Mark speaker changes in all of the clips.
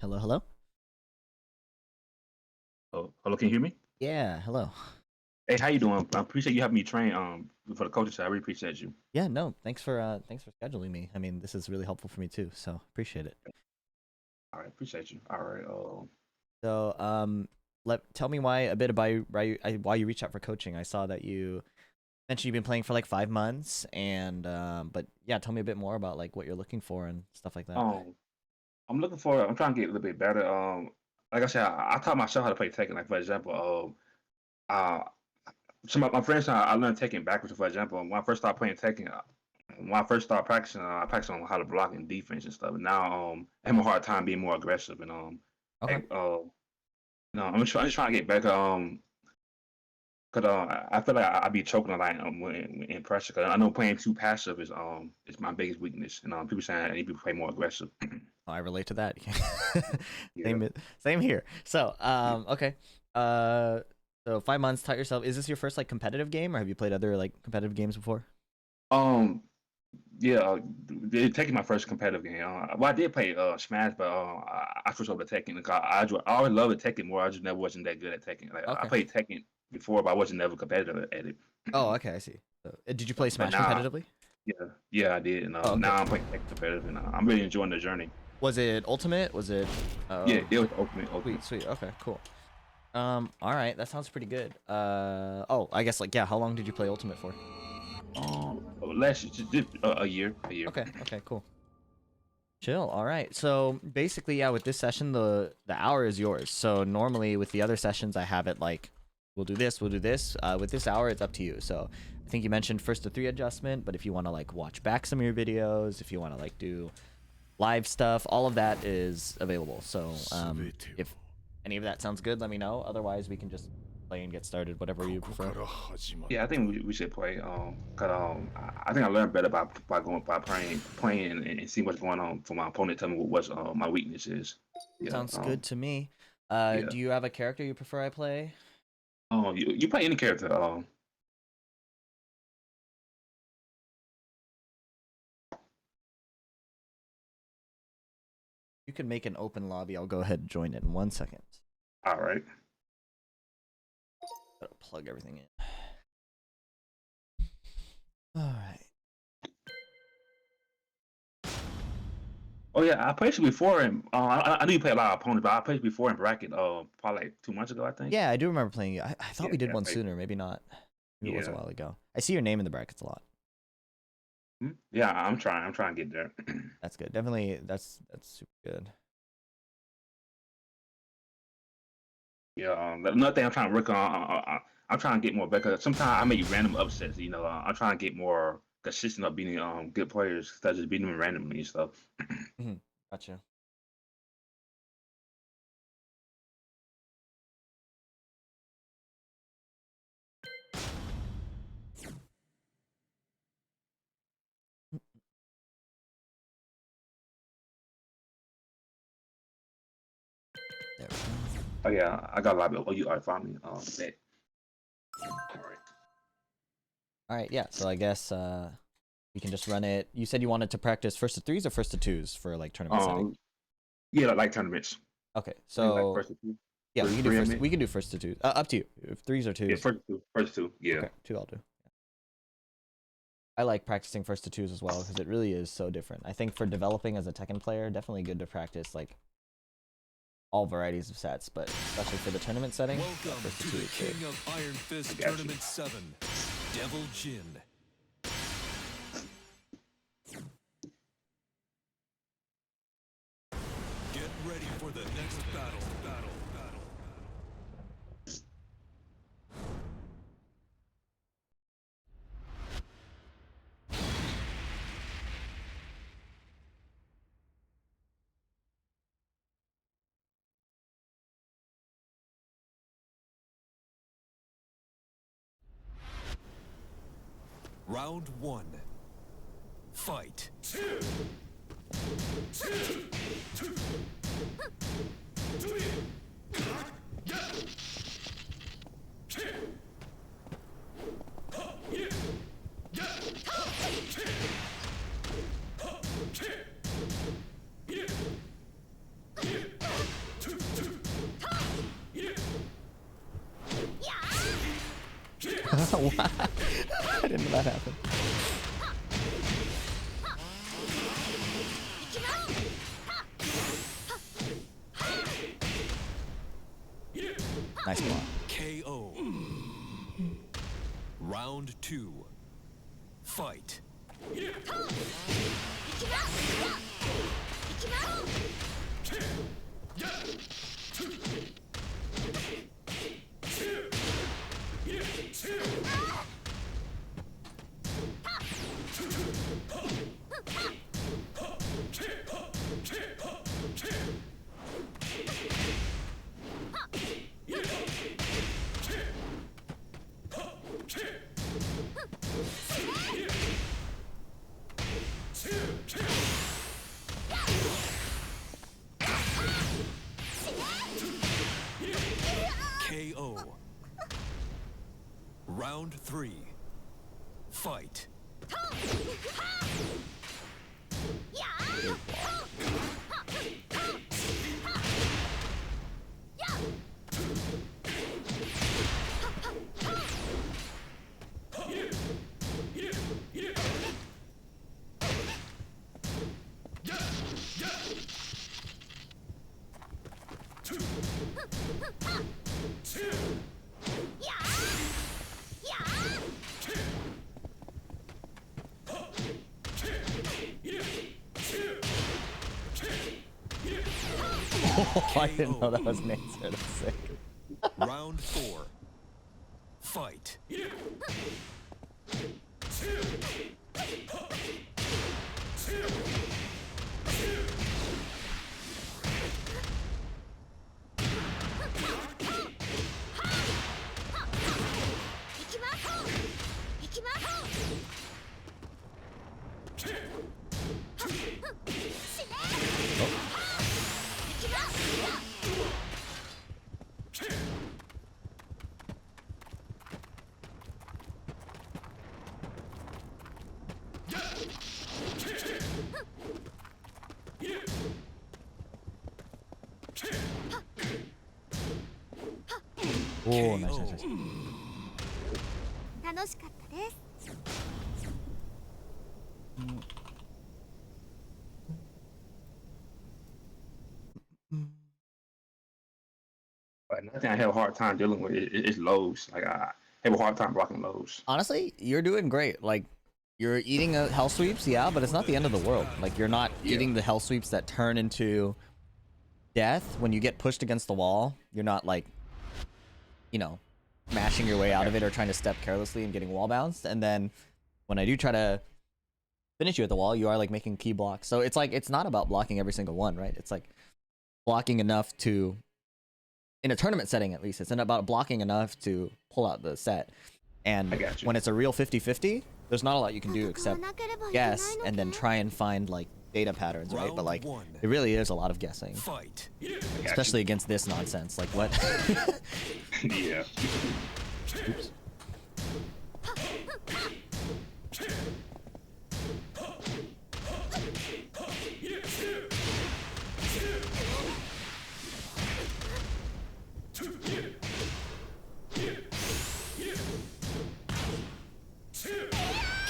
Speaker 1: Hello, hello.
Speaker 2: Oh, hello, can you hear me?
Speaker 1: Yeah, hello.
Speaker 2: Hey, how you doing? I appreciate you having me train for the coaching side. I really appreciate you.
Speaker 1: Yeah, no, thanks for scheduling me. I mean, this is really helpful for me too, so appreciate it.
Speaker 2: All right, appreciate you. All right.
Speaker 1: So, let tell me why a bit about why you reached out for coaching. I saw that you mentioned you've been playing for like 5 months, and but yeah, tell me a bit more about like what you're looking for and stuff like that.
Speaker 2: Um, I'm looking for. I'm trying to get a little bit better. Like I said, I taught myself how to play Tekken. Like for example, uh, some of my friends I learned Tekken backwards. For example, when I first started playing Tekken, when I first started practicing, I practiced on how to block and defense and stuff. And now, I have a hard time being more aggressive and
Speaker 1: Okay.
Speaker 2: hey, no, I'm just trying to get better. Cause I feel like I be choking a lot in pressure. Cause I know playing too passive is my biggest weakness, and people saying I need to play more aggressive.
Speaker 1: I relate to that.
Speaker 2: Yeah,
Speaker 1: Same here. So,
Speaker 2: yeah.
Speaker 1: okay. Uh, so 5 months, taught yourself. Is this your first like competitive game, or have you played other like competitive games before?
Speaker 2: Um, yeah. They're taking my first competitive game. Well, I did play Smash, but I switched over to Tekken. I always loved Tekken more. I just never wasn't that good at Tekken. Like I
Speaker 1: Okay.
Speaker 2: played Tekken before, but I wasn't never competitive at it.
Speaker 1: Oh, okay, I see. So, did you play
Speaker 2: But
Speaker 1: Smash
Speaker 2: now,
Speaker 1: competitively?
Speaker 2: yeah, I did, and
Speaker 1: Oh, okay.
Speaker 2: now I'm playing Tekken competitive, and I'm really enjoying the journey.
Speaker 1: Was it Ultimate? Was it?
Speaker 2: Yeah,
Speaker 1: Oh,
Speaker 2: it was ultimate.
Speaker 1: sweet, sweet. Okay, cool. All right, that sounds pretty good. Oh, I guess like yeah. How long did you play Ultimate for?
Speaker 2: Last just a year.
Speaker 1: Okay, okay, cool. Chill. All right. So basically, yeah, with this session, the hour is yours. So normally with the other sessions, I have it like, we'll do this, we'll do this. With this hour, it's up to you. So I think you mentioned first to three adjustment, but if you want to like watch back some of your videos, if you want to like do live stuff, all of that is available. So if any of that sounds good, let me know. Otherwise, we can just play and get started, whatever you prefer.
Speaker 2: Yeah, I think we should play. Cause I think I learned better by going by playing and seeing what's going on for my opponent. Tell me what's my weakness is. Yeah.
Speaker 1: Sounds good to me.
Speaker 2: Yeah.
Speaker 1: Do you have a character you prefer I play?
Speaker 2: You play any character.
Speaker 1: You can make an open lobby. I'll go ahead and join it in 1 second.
Speaker 2: All right.
Speaker 1: Gotta plug everything in. All right.
Speaker 2: Oh yeah, I played you before, and I knew you play a lot of opponents, but I played you before in bracket. Probably like 2 months ago, I think.
Speaker 1: Yeah, I do remember playing you. I thought
Speaker 2: Yeah,
Speaker 1: we did
Speaker 2: yeah, I
Speaker 1: one
Speaker 2: played.
Speaker 1: sooner. Maybe not. Maybe it was a
Speaker 2: Yeah.
Speaker 1: while ago. I see your name in the brackets a lot.
Speaker 2: Yeah, I'm trying. I'm trying to get there.
Speaker 1: That's good. Definitely, that's super good.
Speaker 2: Yeah, another thing I'm trying to work on, I'm trying to get more better. Sometimes I make random upsets. I'm trying to get more consistent of beating good players instead of just beating them randomly and stuff.
Speaker 1: Gotcha. There we go.
Speaker 2: Oh yeah, I got a lot of. Oh, you are finally that. All right.
Speaker 1: All right. Yeah. So I guess we can just run it. You said you wanted to practice first to threes or first to twos for like tournament setting.
Speaker 2: Um, yeah, like tournaments.
Speaker 1: Okay.
Speaker 2: I think like
Speaker 1: So
Speaker 2: first to two,
Speaker 1: yeah, we
Speaker 2: first
Speaker 1: can do
Speaker 2: three, I
Speaker 1: first.
Speaker 2: mean.
Speaker 1: We can do first to twos. Up to you. If threes or
Speaker 2: Yeah,
Speaker 1: twos.
Speaker 2: first two. Yeah.
Speaker 1: Okay. Two, I'll do. I like practicing first to twos as well because it really is so different. I think for developing as a Tekken player, definitely good to practice like all varieties of sets, but especially for the tournament setting,
Speaker 3: Welcome
Speaker 1: first to
Speaker 3: to
Speaker 1: two
Speaker 3: the
Speaker 1: is good.
Speaker 3: King of Iron
Speaker 2: I
Speaker 3: Fist
Speaker 2: got you.
Speaker 3: Tournament 7, Devil Jin. Get ready for the next battle. Round 1. Fight.
Speaker 1: Wow. I didn't know that happened. Nice block.
Speaker 3: KO. Round 2. Fight. KO. Round 3. Fight.
Speaker 1: Oh, I didn't know that was an answer. That's sick.
Speaker 3: Round 4. Fight.
Speaker 1: Oh, nice, nice, nice.
Speaker 4: 楽しかったです。
Speaker 2: But nothing I have a hard time dealing with is lows. Like I have a hard time blocking lows.
Speaker 1: Honestly, you're doing great. Like, you're eating a hell sweeps, yeah, but it's not the end of the world. Like, you're not eating the hell sweeps that turn into death when you get pushed against the wall. You're not like, you know, mashing your way out of it or trying to step carelessly and getting wall bounced. And then when I do try to finish you at the wall, you are like making key blocks. So it's like, it's not about blocking every single one, right? It's like blocking enough to, in a tournament setting at least, it's about blocking enough to pull out the set. And
Speaker 2: I got you.
Speaker 1: when it's a real 50-50, there's not a lot you can do except guess and then try and find like data patterns, right? But like, it really is a lot of guessing,
Speaker 3: Fight.
Speaker 1: especially against this nonsense. Like what?
Speaker 2: Yeah.
Speaker 1: Oops.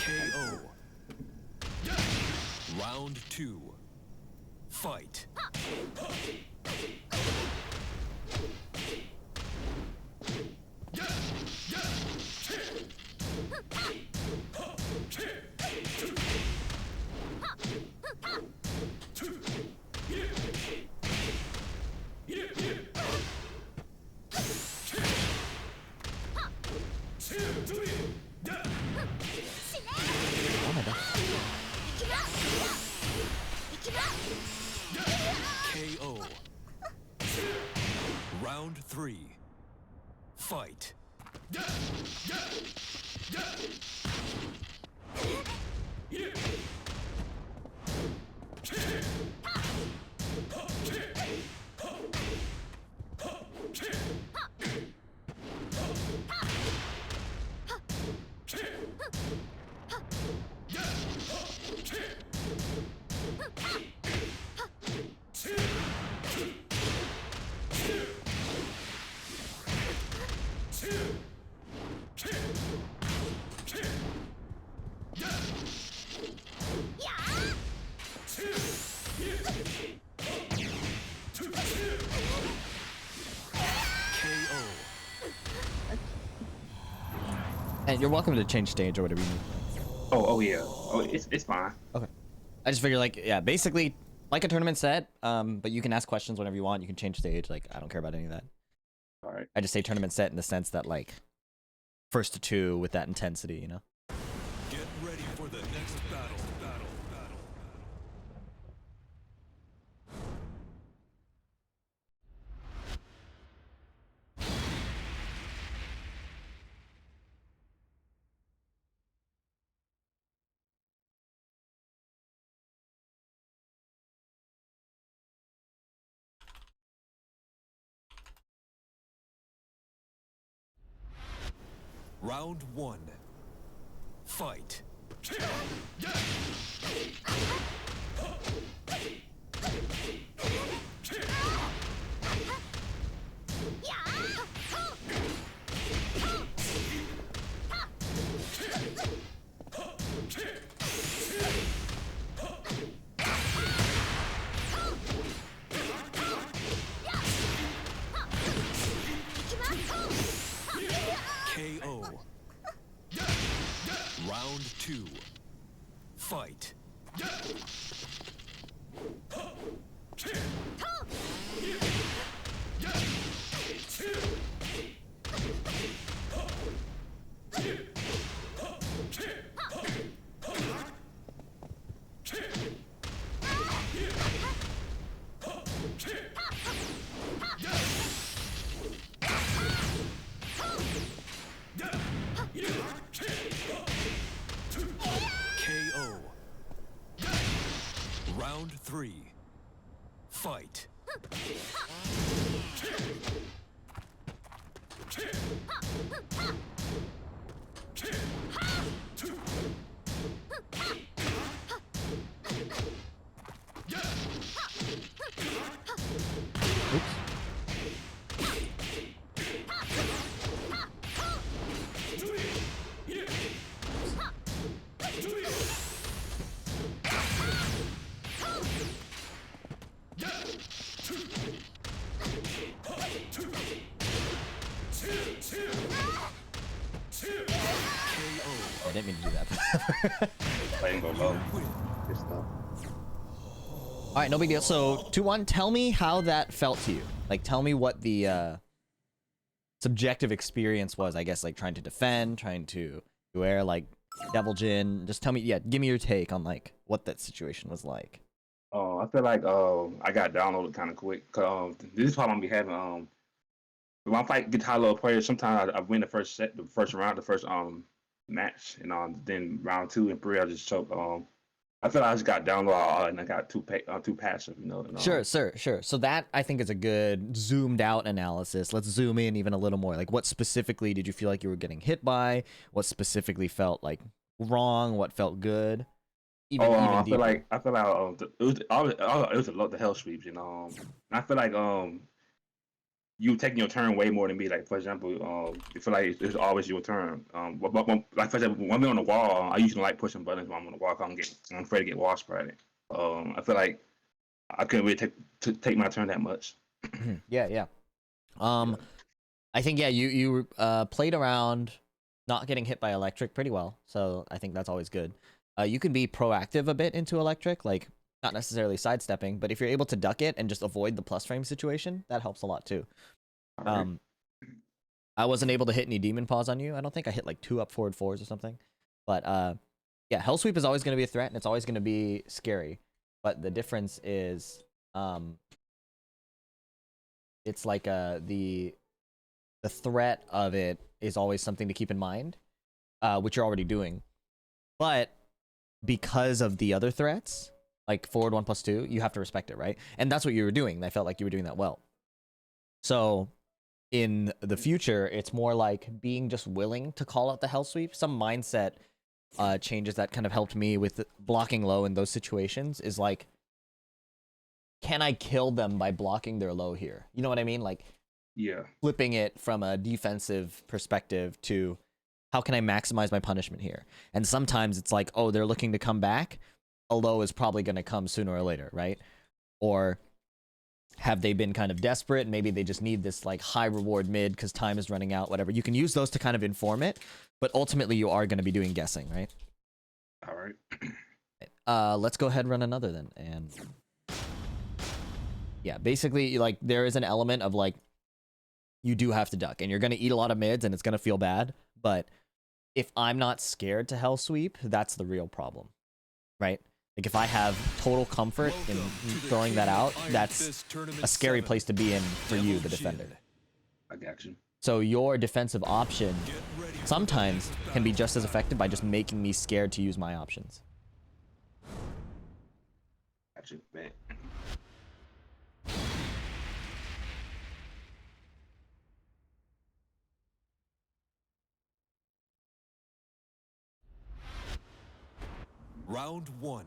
Speaker 3: KO. Round 2. Fight.
Speaker 1: Oh my god.
Speaker 3: KO. Round 3. Fight.
Speaker 1: you're welcome to change stage or whatever you need.
Speaker 2: Oh yeah. Oh, it's fine.
Speaker 1: Okay. I just figure like, yeah, basically like a tournament set, but you can ask questions whenever you want. You can change stage. Like, I don't care about any of that.
Speaker 2: All right.
Speaker 1: I just say tournament set in the sense that like first to two with that intensity, you know?
Speaker 3: Get ready for the next battle. Round one. Fight. KO. Round two. Fight. KO. Round three. Fight.
Speaker 1: I didn't mean to do that.
Speaker 2: I didn't go low. Good stuff.
Speaker 1: All right, no big deal. So 2-1, tell me how that felt to you. Like, tell me what the subjective experience was. I guess like trying to defend, trying to wear like Devil Jin. Just tell me, yeah, give me your take on like what that situation was like.
Speaker 2: I feel like I got downloaded kind of quick. This is problem I'm be having. When I fight guitar level players, sometimes I win the first set, the first round, the first match, and then round 2 and 3 I just choke. I feel like I just got downloaded and I got too passive, you know. And,
Speaker 1: Sure. So that I think is a good zoomed out analysis. Let's zoom in even a little more. Like, what specifically did you feel like you were getting hit by? What specifically felt like wrong? What felt good? Even
Speaker 2: I
Speaker 1: deeper.
Speaker 2: feel like it was a lot the hell sweeps, you know. And I feel like you taking your turn way more than me. Like for example, you feel like it's always your turn. Like for example, when we're on the wall, I usually like pushing buttons when I'm on the wall. 'Cause I'm afraid to get wall spreaded. I feel like I couldn't really take my turn that much.
Speaker 1: Yeah. I think you played around not getting hit by electric pretty well. So I think that's always good. You can be proactive a bit into electric, like not necessarily sidestepping, but if you're able to duck it and just avoid the plus frame situation, that helps a lot too.
Speaker 2: Right.
Speaker 1: I wasn't able to hit any demon paws on you. I don't think I hit like 2 up forward 4s or something. But yeah, Hell Sweep is always going to be a threat and it's always going to be scary. But the difference is it's like the threat of it is always something to keep in mind, which you're already doing. But because of the other threats, like forward 1+2, you have to respect it, right? And that's what you were doing. I felt like you were doing that well. So in the future, it's more like being just willing to call out the hell sweep. Some mindset changes that kind of helped me with blocking low in those situations is like, can I kill them by blocking their low here? You know what I mean? Like,
Speaker 2: yeah,
Speaker 1: flipping it from a defensive perspective to how can I maximize my punishment here? And sometimes it's like, oh, they're looking to come back. A low is probably going to come sooner or later, right? Or Have they been kind of desperate? Maybe they just need this like high reward mid because time is running out, whatever. You can use those to kind of inform it, but ultimately you are going to be doing guessing, right?
Speaker 2: All right.
Speaker 1: Let's go ahead and run another then. And yeah, basically like there is an element of like you do have to duck and you're going to eat a lot of mids and it's going to feel bad. But if I'm not scared to hell sweep, that's the real problem, right? Like if I have total comfort in throwing that out, that's a scary place to be in for you, the defender.
Speaker 2: I got you.
Speaker 1: So your defensive option sometimes can be just as effective by just making me scared to use my options.
Speaker 2: Got you, man.
Speaker 3: Round 1.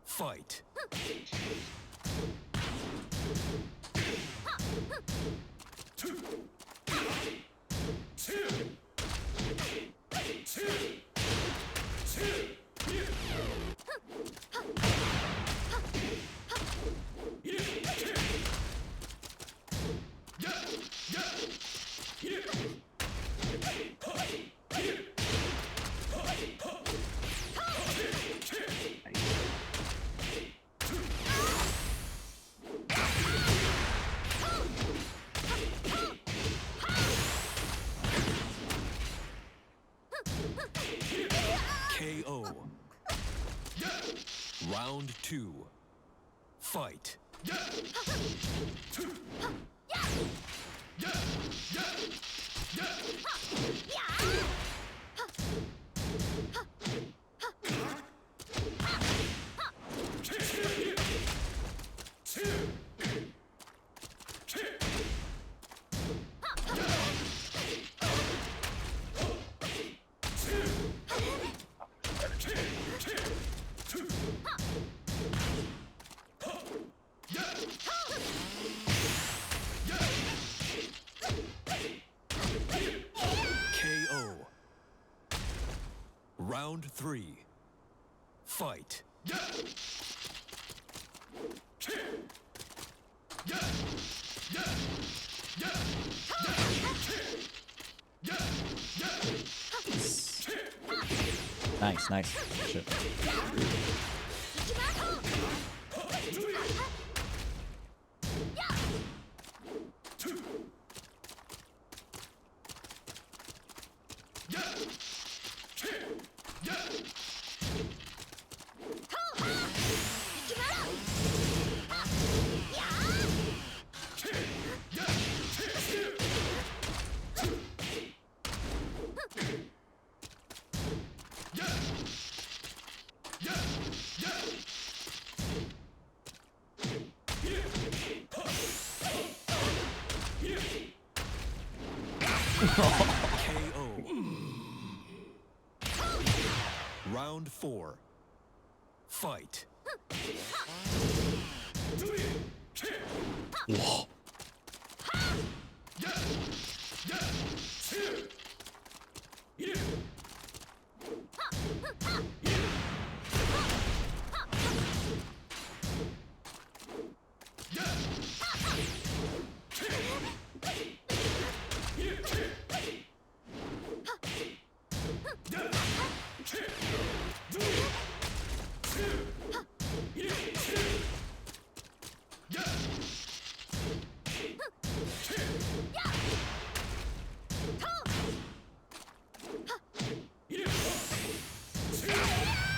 Speaker 3: Fight. KO. Round 2. Fight. KO. Round 3. Fight.
Speaker 1: Nice, nice. Shit.
Speaker 3: KO. Round 4. Fight.
Speaker 1: Whoa.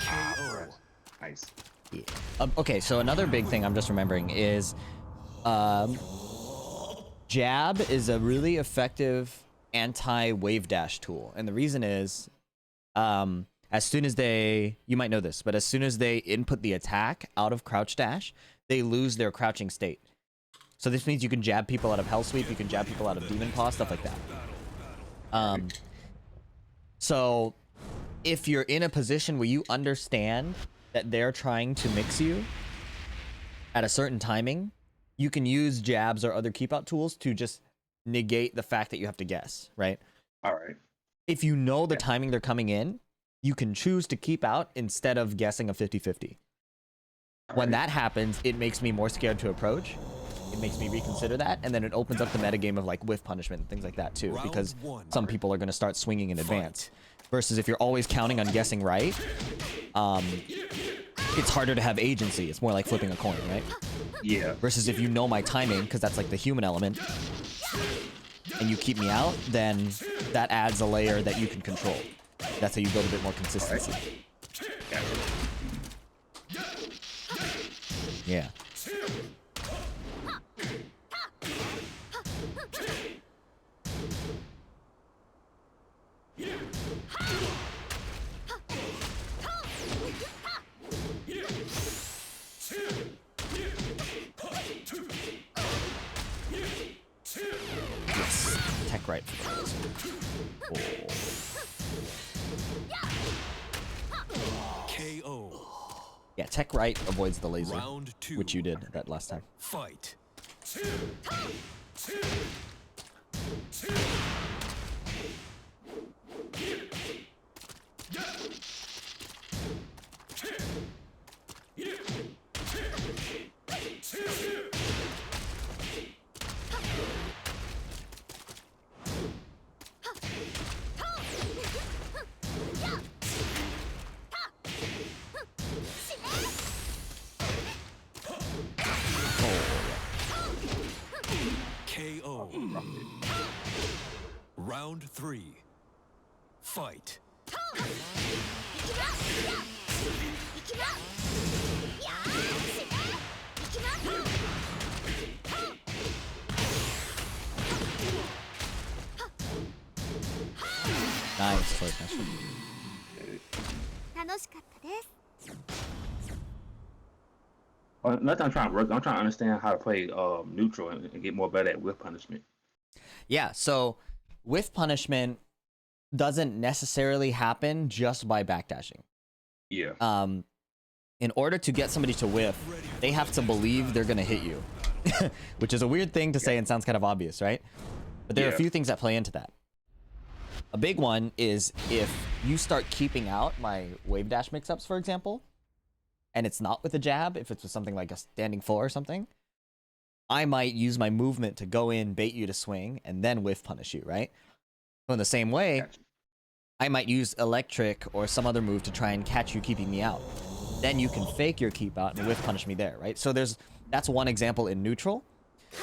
Speaker 3: KO.
Speaker 2: Nice.
Speaker 1: Okay, so another big thing I'm just remembering is jab is a really effective anti-wave dash tool. And the reason is as soon as you might know this, but as soon as they input the attack out of crouch dash, they lose their crouching state. So this means you can jab people out of hell sweep, you can jab people out of demon paw, stuff like that. So if you're in a position where you understand that they're trying to mix you at a certain timing, you can use jabs or other keep out tools to just negate the fact that you have to guess, right?
Speaker 2: All right.
Speaker 1: If you know the timing they're coming in, you can choose to keep out instead of guessing a 50-50. When that happens, it makes me more scared to approach it makes me reconsider that, and then it opens up the metagame of like whiff punishment and things like that too,
Speaker 3: Round
Speaker 1: because
Speaker 3: one.
Speaker 1: some people are going to start swinging in advance.
Speaker 3: Fight.
Speaker 1: Versus if you're always counting on guessing right, it's harder to have agency. It's more like flipping a coin, right?
Speaker 2: Yeah.
Speaker 1: Versus if you know my timing, because that's like the human element, and you keep me out, then that adds a layer that you can control. That's how you build a bit more consistency. Yeah. Yes. Tech right for the laser.
Speaker 3: KO.
Speaker 1: Yeah, tech right avoids the laser,
Speaker 3: Round two.
Speaker 1: which you did that last time.
Speaker 3: Fight. KO. Round three. Fight.
Speaker 1: Nice choice, nice choice.
Speaker 4: 楽しかったです
Speaker 2: Another thing I'm trying to work. I'm trying to understand how to play neutral and get more better at whiff punishment.
Speaker 1: Yeah, so whiff punishment doesn't necessarily happen just by backdashing.
Speaker 2: Yeah.
Speaker 1: In order to get somebody to whiff, they have to believe they're gonna hit you, which is a weird thing to say and sounds kind of obvious, right? But there are a
Speaker 2: Yeah.
Speaker 1: few things that play into that. A big one is if you start keeping out my wave dash mix-ups, for example, and it's not with a jab, if it's with something like a standing full or something, I might use my movement to go in, bait you to swing, and then whiff punish you, right? So in the same way,
Speaker 2: Gotcha.
Speaker 1: I might use electric or some other move to try and catch you keeping me out. Then you can fake your keep out and whiff punish me there, right? So that's one example in neutral.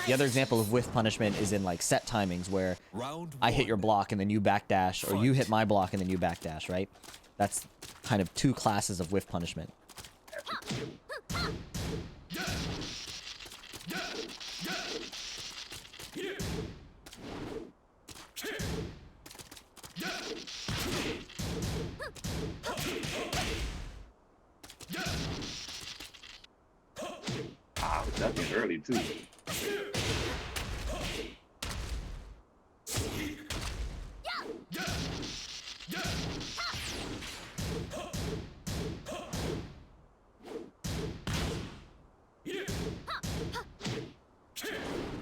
Speaker 1: The other example of whiff punishment is in like set timings where
Speaker 3: Round
Speaker 1: I hit
Speaker 3: one.
Speaker 1: your block and then you backdash, or you
Speaker 3: Fight.
Speaker 1: hit my block and then you backdash, right? That's kind of two classes of whiff punishment.
Speaker 2: Ah, nothing early too.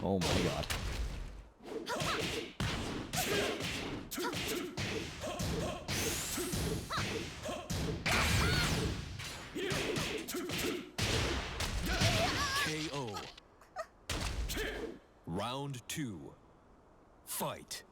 Speaker 1: Oh my god.
Speaker 3: KO. Round two. Fight.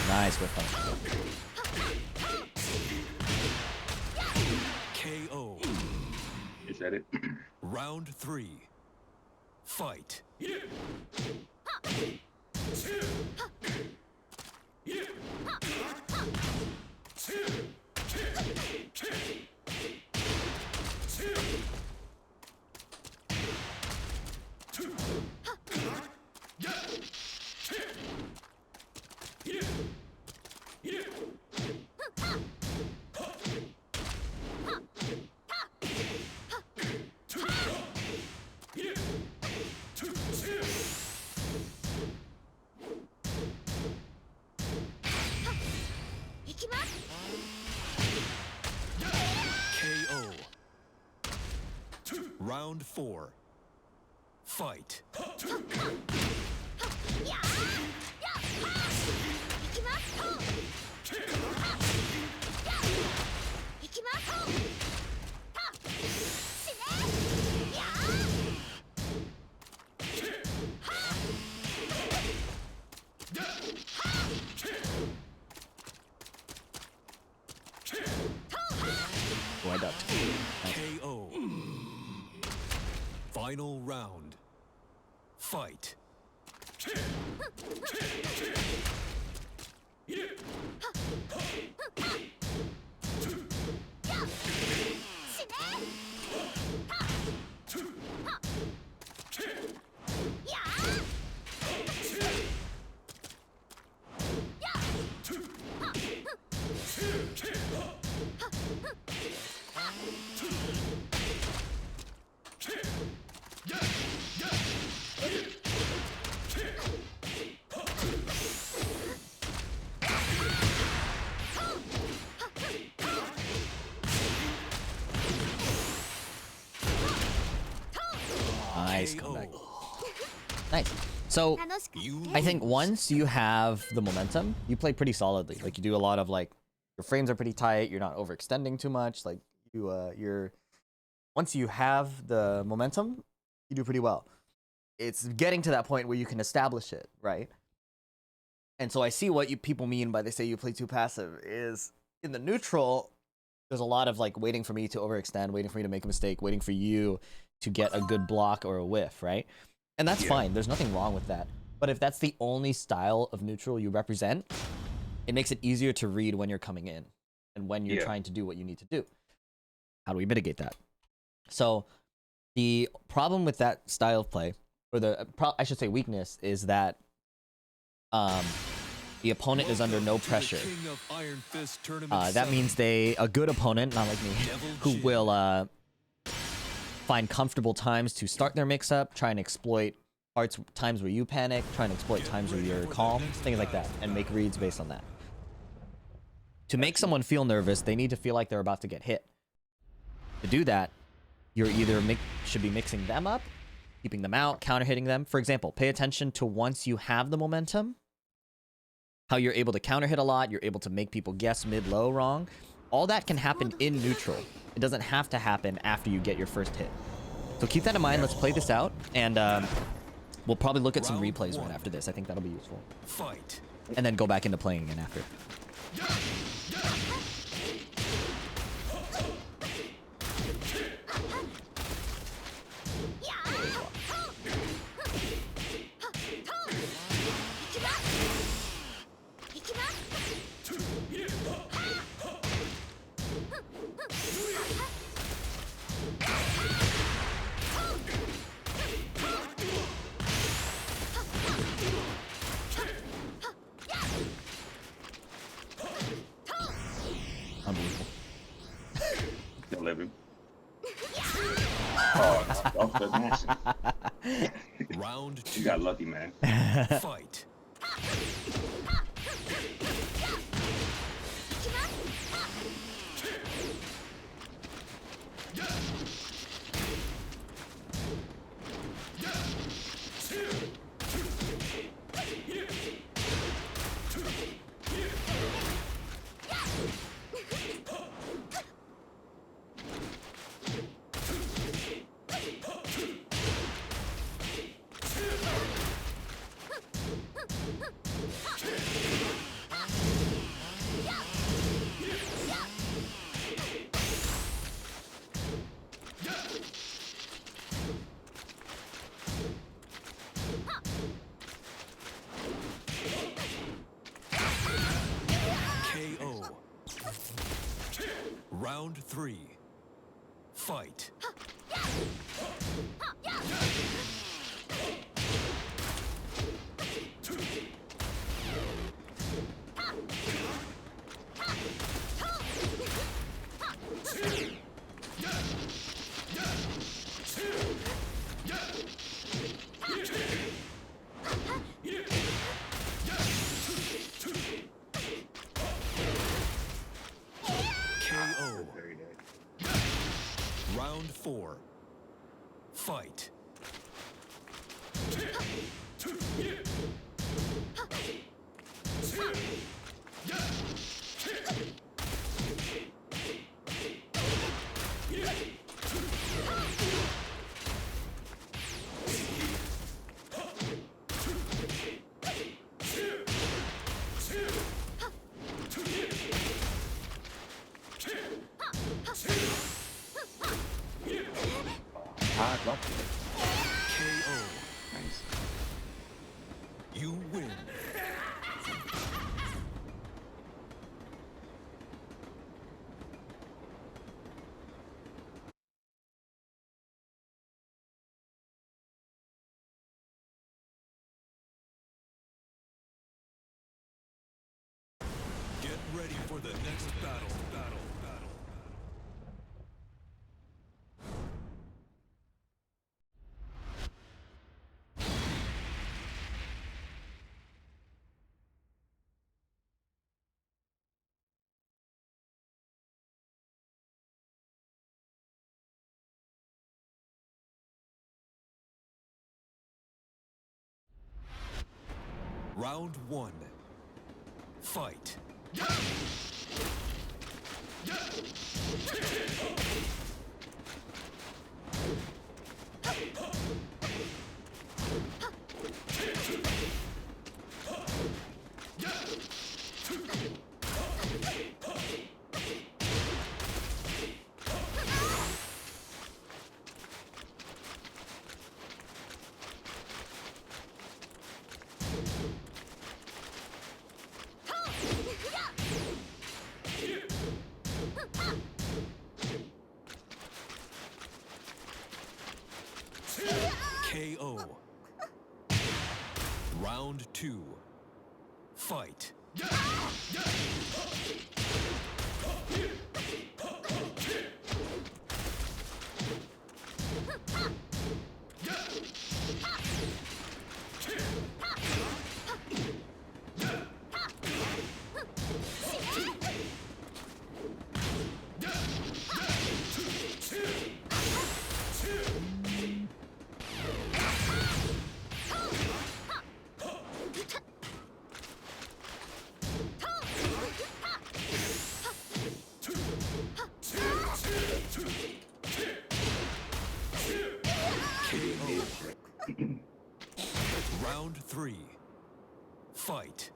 Speaker 1: Nice whiff punishment.
Speaker 3: KO.
Speaker 2: Is that it?
Speaker 3: Round three. Fight. Round 4. Fight.
Speaker 1: Oh, I ducked. Nice.
Speaker 3: KO. Final round. Fight.
Speaker 1: Nice
Speaker 3: KO.
Speaker 1: comeback. Nice. So
Speaker 4: 楽しかった
Speaker 3: You
Speaker 1: I think once you have the momentum, you play pretty solidly. Like you do a lot of like your frames are pretty tight. You're not overextending too much. Like you're once you have the momentum, you do pretty well. It's getting to that point where you can establish it, right? And so I see what you people mean by they say you play too passive is in the neutral. There's a lot of like waiting for me to overextend, waiting for me to make a mistake, waiting for you to get a good block or a whiff, right? And that's fine. There's nothing wrong with that. But if that's the only style of neutral you represent, it makes it easier to read when you're coming in and when you're trying to do what you need to do. How do we mitigate that? So the problem with that style of play, or I should say weakness, is that the opponent is under no pressure. That means a good opponent, not like me, who will find comfortable times to start their mix-up, try and exploit times where you panic, try and exploit times where you're calm, things like that, and make reads based on that. To make someone feel nervous, they need to feel like they're about to get hit. To do that, you're either should be mixing them up, keeping them out, counter-hitting them. For example, pay attention to once you have the momentum, how you're able to counter-hit a lot, you're able to make people guess mid-low wrong. All that can happen in neutral. It doesn't have to happen after you get your first hit. So keep that in mind. Let's play this out, and we'll probably look at some replays right after this. I think that'll be useful.
Speaker 3: Fight.
Speaker 1: And then go back into playing again after. Unbelievable.
Speaker 2: Don't let him. Oh, off the nation.
Speaker 3: Round 2.
Speaker 2: You got lucky, man.
Speaker 3: Fight. KO. Round 3. Fight. KO.
Speaker 2: Very nice.
Speaker 3: Round 4. Fight.
Speaker 2: Hard block.
Speaker 3: KO.
Speaker 2: Nice.
Speaker 3: You win. Get ready for the next battle. Round 1. Fight. KO. Round 2. Fight. Round 3. Fight.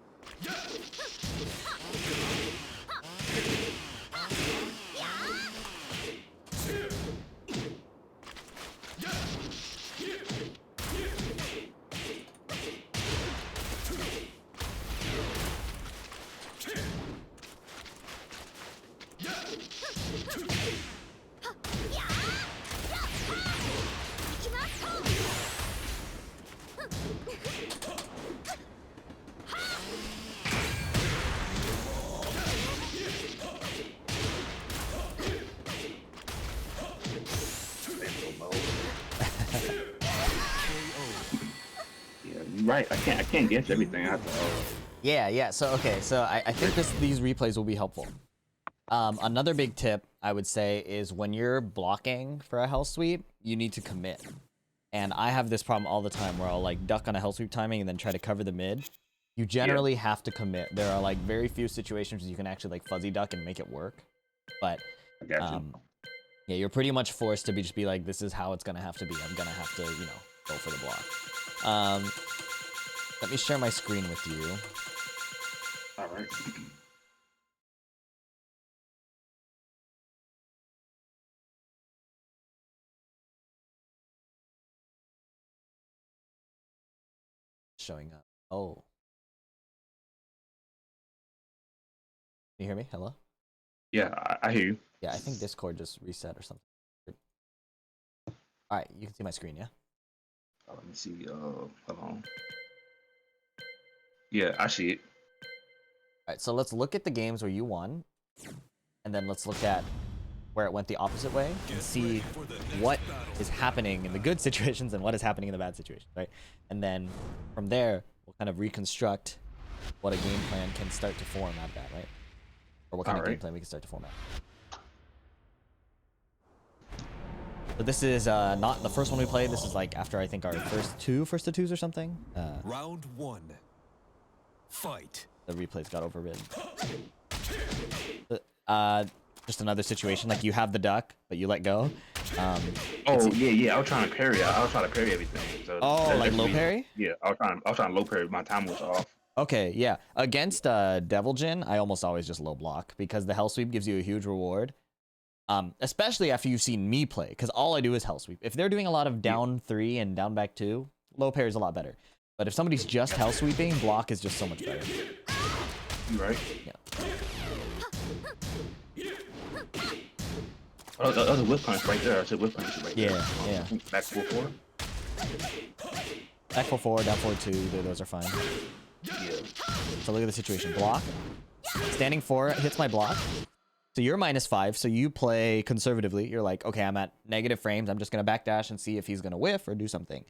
Speaker 2: Yeah, you're right. I can't guess everything. I have to.
Speaker 1: Yeah. So okay, so I think these replays will be helpful. Another big tip I would say is when you're blocking for a hell sweep, you need to commit. And I have this problem all the time where I'll like duck on a hell sweep timing and then try to cover the mid. You generally have to commit. There are like very few situations where you can actually like fuzzy duck and make it work. But
Speaker 2: I got you.
Speaker 1: yeah, you're pretty much forced to just be like, this is how it's gonna have to be. I'm gonna have to, go for the block. Let me share my screen with you.
Speaker 2: All right.
Speaker 1: Showing up. Oh. Can you hear me? Hello?
Speaker 2: Yeah, I hear you.
Speaker 1: Yeah, I think Discord just reset or something. Alright, you can see my screen, yeah?
Speaker 2: Let me see. Hold on. Yeah, I see it.
Speaker 1: Alright, so let's look at the games where you won. And then let's look at where it went the opposite way and see what is happening in the good situations and what is happening in the bad situations, right? And then from there, we'll kind of reconstruct what a game plan can start to form out of that, right? Or what kind of game plan we can start to form out. So this is not the first one we played. This is like after I think our first to twos or something.
Speaker 3: Round 1. Fight.
Speaker 1: The replays got overridden. Just another situation like you have the duck, but you let go.
Speaker 2: Oh yeah. I was trying to parry. I was trying to parry everything. So
Speaker 1: like low parry?
Speaker 2: Yeah, I was trying to low parry. My time was off.
Speaker 1: Okay, yeah. Against Deviljin, I almost always just low block because the hell sweep gives you a huge reward. Especially after you've seen me play, because all I do is hell sweep. If they're doing a lot of down 3 and down back 2, low parry is a lot better. But if somebody's just hell sweeping, block is just so much better.
Speaker 2: You right?
Speaker 1: Yeah.
Speaker 2: Oh, that was a whip punch right there. I said whip punch right there.
Speaker 1: Yeah.
Speaker 2: Back 4-4.
Speaker 1: Back 4-4, down 4-2, those are fine.
Speaker 2: Yeah.
Speaker 1: So look at the situation. Block. Standing 4 hits my block. So you're -5, so you play conservatively. You're like, okay, I'm at negative frames. I'm just going to backdash and see if he's going to whiff or do something.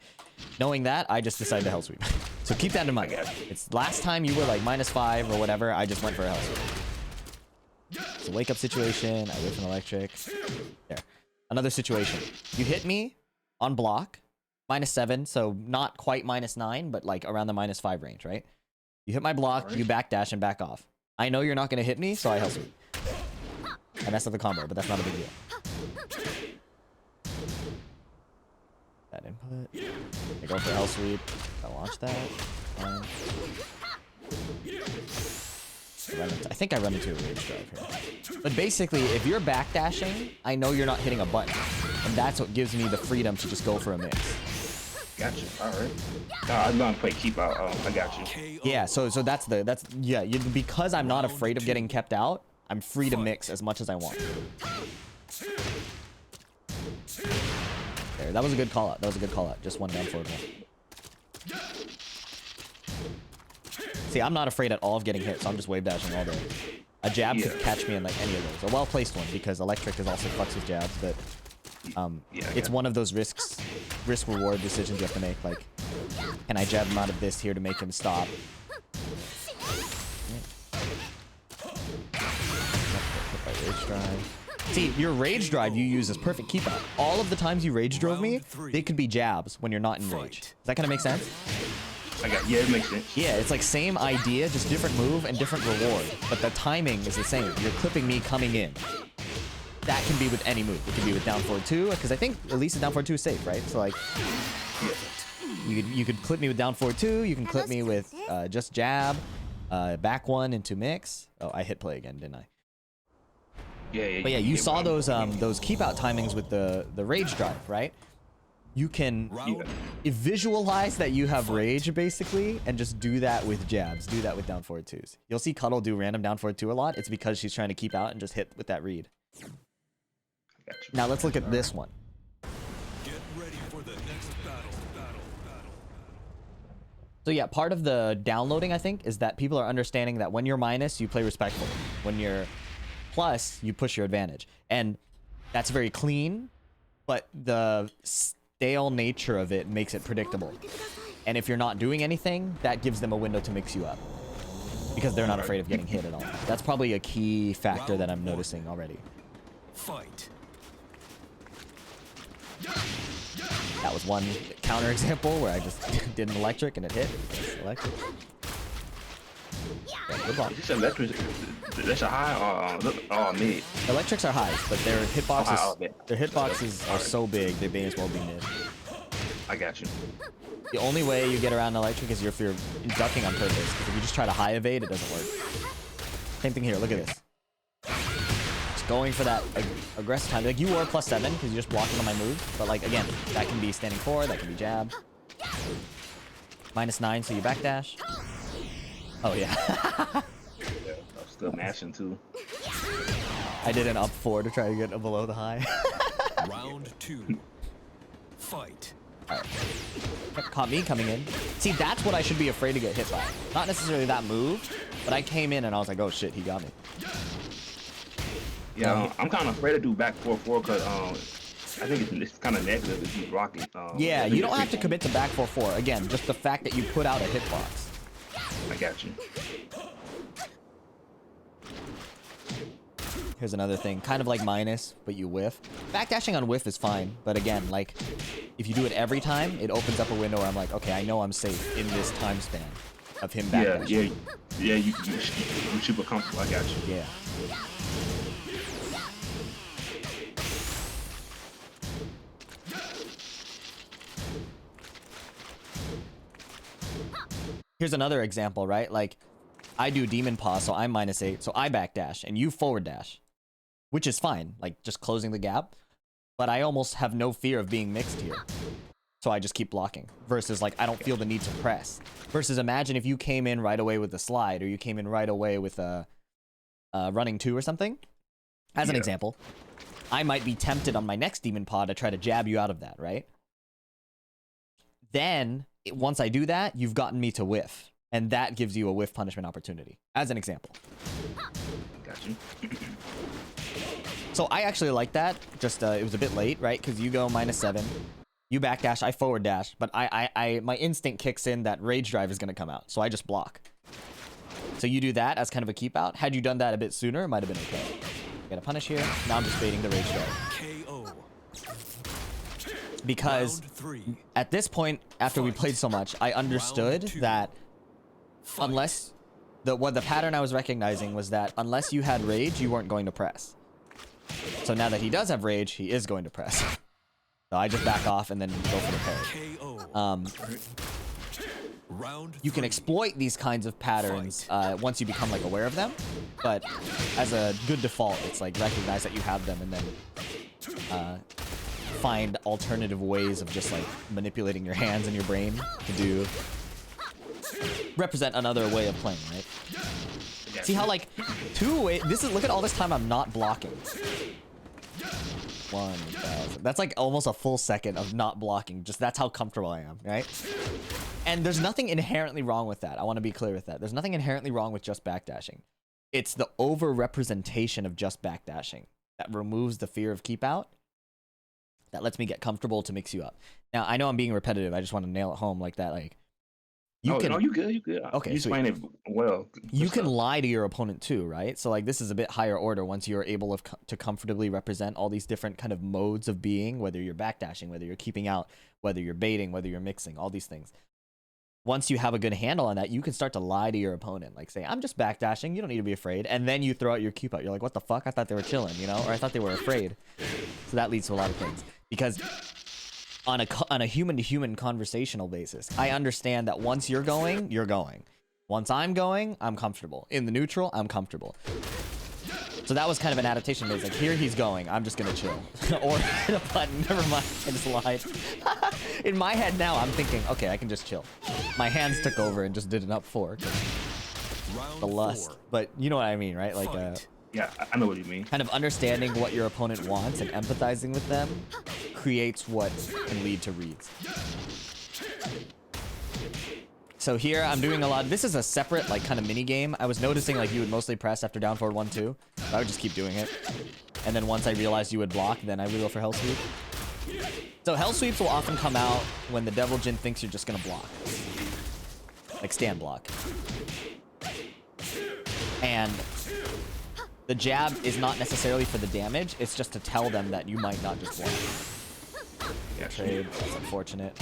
Speaker 1: Knowing that, I just decided to hell sweep. So keep that in mind. It's last time you were like -5 or whatever, I just went for a hell sweep. It's a wake-up situation. I whiff an electric. There. Another situation. You hit me on block. -7, so not quite -9, but like around the -5 range, right? You hit my block, you backdash and back off. I know you're not going to hit me, so I hell sweep. I messed up the combo, but that's not a big deal. That input. I go for hell sweep. I launch that. Fine. I think I run into a rage drive here. But basically, if you're backdashing, I know you're not hitting a button. And that's what gives me the freedom to just go for a mix.
Speaker 2: Gotcha. All right. I'm gonna play keep out. I got you.
Speaker 1: Yeah. So that's because I'm not afraid of getting kept out. I'm free to mix as much as I want. There. That was a good call out. Just one down forward one. See, I'm not afraid at all of getting hit, so I'm just wave dashing all day. A jab could catch me in like any of those. A well-placed one, because electric is also fucks with jabs, but it's one of those risk-reward decisions you have to make. Like, can I jab him out of this here to make him stop? Rage drive. See, your rage drive you use is perfect keep out. All of the times you rage drove me, they could be jabs when you're not in rage. Does that kind of make sense?
Speaker 2: Yeah, it makes sense.
Speaker 1: Yeah, it's like same idea, just different move and different reward. But the timing is the same. You're clipping me coming in. That can be with any move. It can be with down forward 2, because I think Alisa down forward 2 is safe, right? So like, you could clip me with down forward 2. You can clip me with just jab, back 1 into mix. Oh, I hit play again, didn't I?
Speaker 2: Yeah.
Speaker 1: But yeah, you saw those keep out timings with the rage drive, right? You can visualize that you have rage basically, and just do that with jabs. Do that with down forward 2s. You'll see Cuddle do random down forward 2 a lot. It's because she's trying to keep out and just hit with that read. Now let's look at this one.
Speaker 3: Get ready for the next battle.
Speaker 1: So yeah, part of the downloading, I think, is that people are understanding that when you're minus, you play respectfully. When you're plus, you push your advantage. And that's very clean, but the stale nature of it makes it predictable. And if you're not doing anything, that gives them a window to mix you up, because they're not afraid of getting hit at all. That's probably a key factor that I'm noticing already.
Speaker 3: Fight.
Speaker 1: That was one counter example where I just did an electric and it hit. Electric. Yeah, good block.
Speaker 2: Is this electric? That's a high or mid?
Speaker 1: Electrics are high, but their hitboxes are so big they may as well be mid.
Speaker 2: I got you.
Speaker 1: The only way you get around electric is if you're ducking on purpose. Because if you just try to high evade, it doesn't work. Same thing here. Look at this. Just going for that aggressive time. Like, you were +7 because you're just blocking on my move. But like, again, that can be standing 4, that can be jab. -9, so you backdash. Oh yeah.
Speaker 2: I'm still mashing too.
Speaker 1: I did an up 4 to try to get below the high.
Speaker 3: Round 2. Fight.
Speaker 1: Alright. Caught me coming in. See, that's what I should be afraid to get hit by. Not necessarily that move, but I came in and I was like, oh shit, he got me.
Speaker 2: Yeah, I'm kind of afraid to do back 4-4 because I think it's kind of negative if you block it.
Speaker 1: Yeah, you don't have to commit to back 4-4. Again, just the fact that you put out a hitbox.
Speaker 2: I got you.
Speaker 1: Here's another thing, kind of like minus, but you whiff. Backdashing on whiff is fine, but again, like, if you do it every time, it opens up a window where I'm like, okay, I know I'm safe in this time span of him backdashing.
Speaker 2: Yeah. You super comfortable. I got you.
Speaker 1: Yeah. Here's another example, right? Like, I do Demon Paw, so I'm -8, so I backdash, and you forward dash, which is fine, like, just closing the gap. But I almost have no fear of being mixed here. So I just keep blocking, versus, like, I don't feel the need to press. Versus, imagine if you came in right away with a slide, or you came in right away with a running 2 or something. As an example, I might be tempted on my next Demon Paw to try to jab you out of that, right? Then, once I do that, you've gotten me to whiff. And that gives you a whiff punishment opportunity, as an example.
Speaker 2: Got you.
Speaker 1: So I actually like that. Just, it was a bit late, right? Because you go -7. You backdash, I forward dash. But my instinct kicks in that Rage Drive is going to come out. So I just block. So you do that as kind of a keep out. Had you done that a bit sooner, it might have been okay. Get a punish here. Now I'm just baiting the Rage Drive.
Speaker 3: KO.
Speaker 1: Because
Speaker 3: Round 3.
Speaker 1: at this point, after we played so much, I understood that unless what the pattern I was recognizing was that unless you had rage, you weren't going to press. So now that he does have rage, he is going to press. So I just back off and then go for the parry.
Speaker 3: KO. Round
Speaker 1: You can
Speaker 3: 3.
Speaker 1: exploit these kinds of patterns once you become like aware of them, but as a good default, it's like recognize that you have them and then find alternative ways of just like manipulating your hands and your brain to represent another way of playing, right? See how like look at all this time I'm not blocking. 1,000. That's like almost a full second of not blocking. Just that's how comfortable I am, right? And there's nothing inherently wrong with that. I want to be clear with that. There's nothing inherently wrong with just backdashing. It's the over-representation of just backdashing that removes the fear of keep out. That lets me get comfortable to mix you up. Now, I know I'm being repetitive. I just want to nail it home like that. Like,
Speaker 2: No, you good.
Speaker 1: Okay,
Speaker 2: you explained it well.
Speaker 1: you can lie to your opponent too, right? So like this is a bit higher order once you're able to comfortably represent all these different kind of modes of being, whether you're backdashing, whether you're keeping out, whether you're baiting, whether you're mixing, all these things. Once you have a good handle on that, you can start to lie to your opponent. Like say, I'm just backdashing, you don't need to be afraid. And then you throw out your keep out. You're like, what the fuck? I thought they were chilling, you know? Or I thought they were afraid. So that leads to a lot of things. Because on a human-to-human conversational basis, I understand that once you're going, you're going. Once I'm going, I'm comfortable. In the neutral, I'm comfortable. So that was kind of an adaptation phase. Like, here he's going, I'm just gonna chill. Or hit a button, never mind, I just lied. In my head now, I'm thinking, okay, I can just chill. My hands took over and just did an up 4. The lust.
Speaker 3: 4.
Speaker 1: But you know what I mean, right? Like,
Speaker 2: Yeah, I know what you mean.
Speaker 1: kind of understanding what your opponent wants and empathizing with them creates what can lead to reads. So here I'm doing a lot. This is a separate like kind of mini game. I was noticing like you would mostly press after down forward 1-2. I would just keep doing it. And then once I realized you would block, then I would go for Hell Sweep. So Hell Sweeps will often come out when the Devil Jin thinks you're just gonna block. Like stand block. And the jab is not necessarily for the damage, it's just to tell them that you might not just block.
Speaker 2: Yeah,
Speaker 1: Trade, that's unfortunate.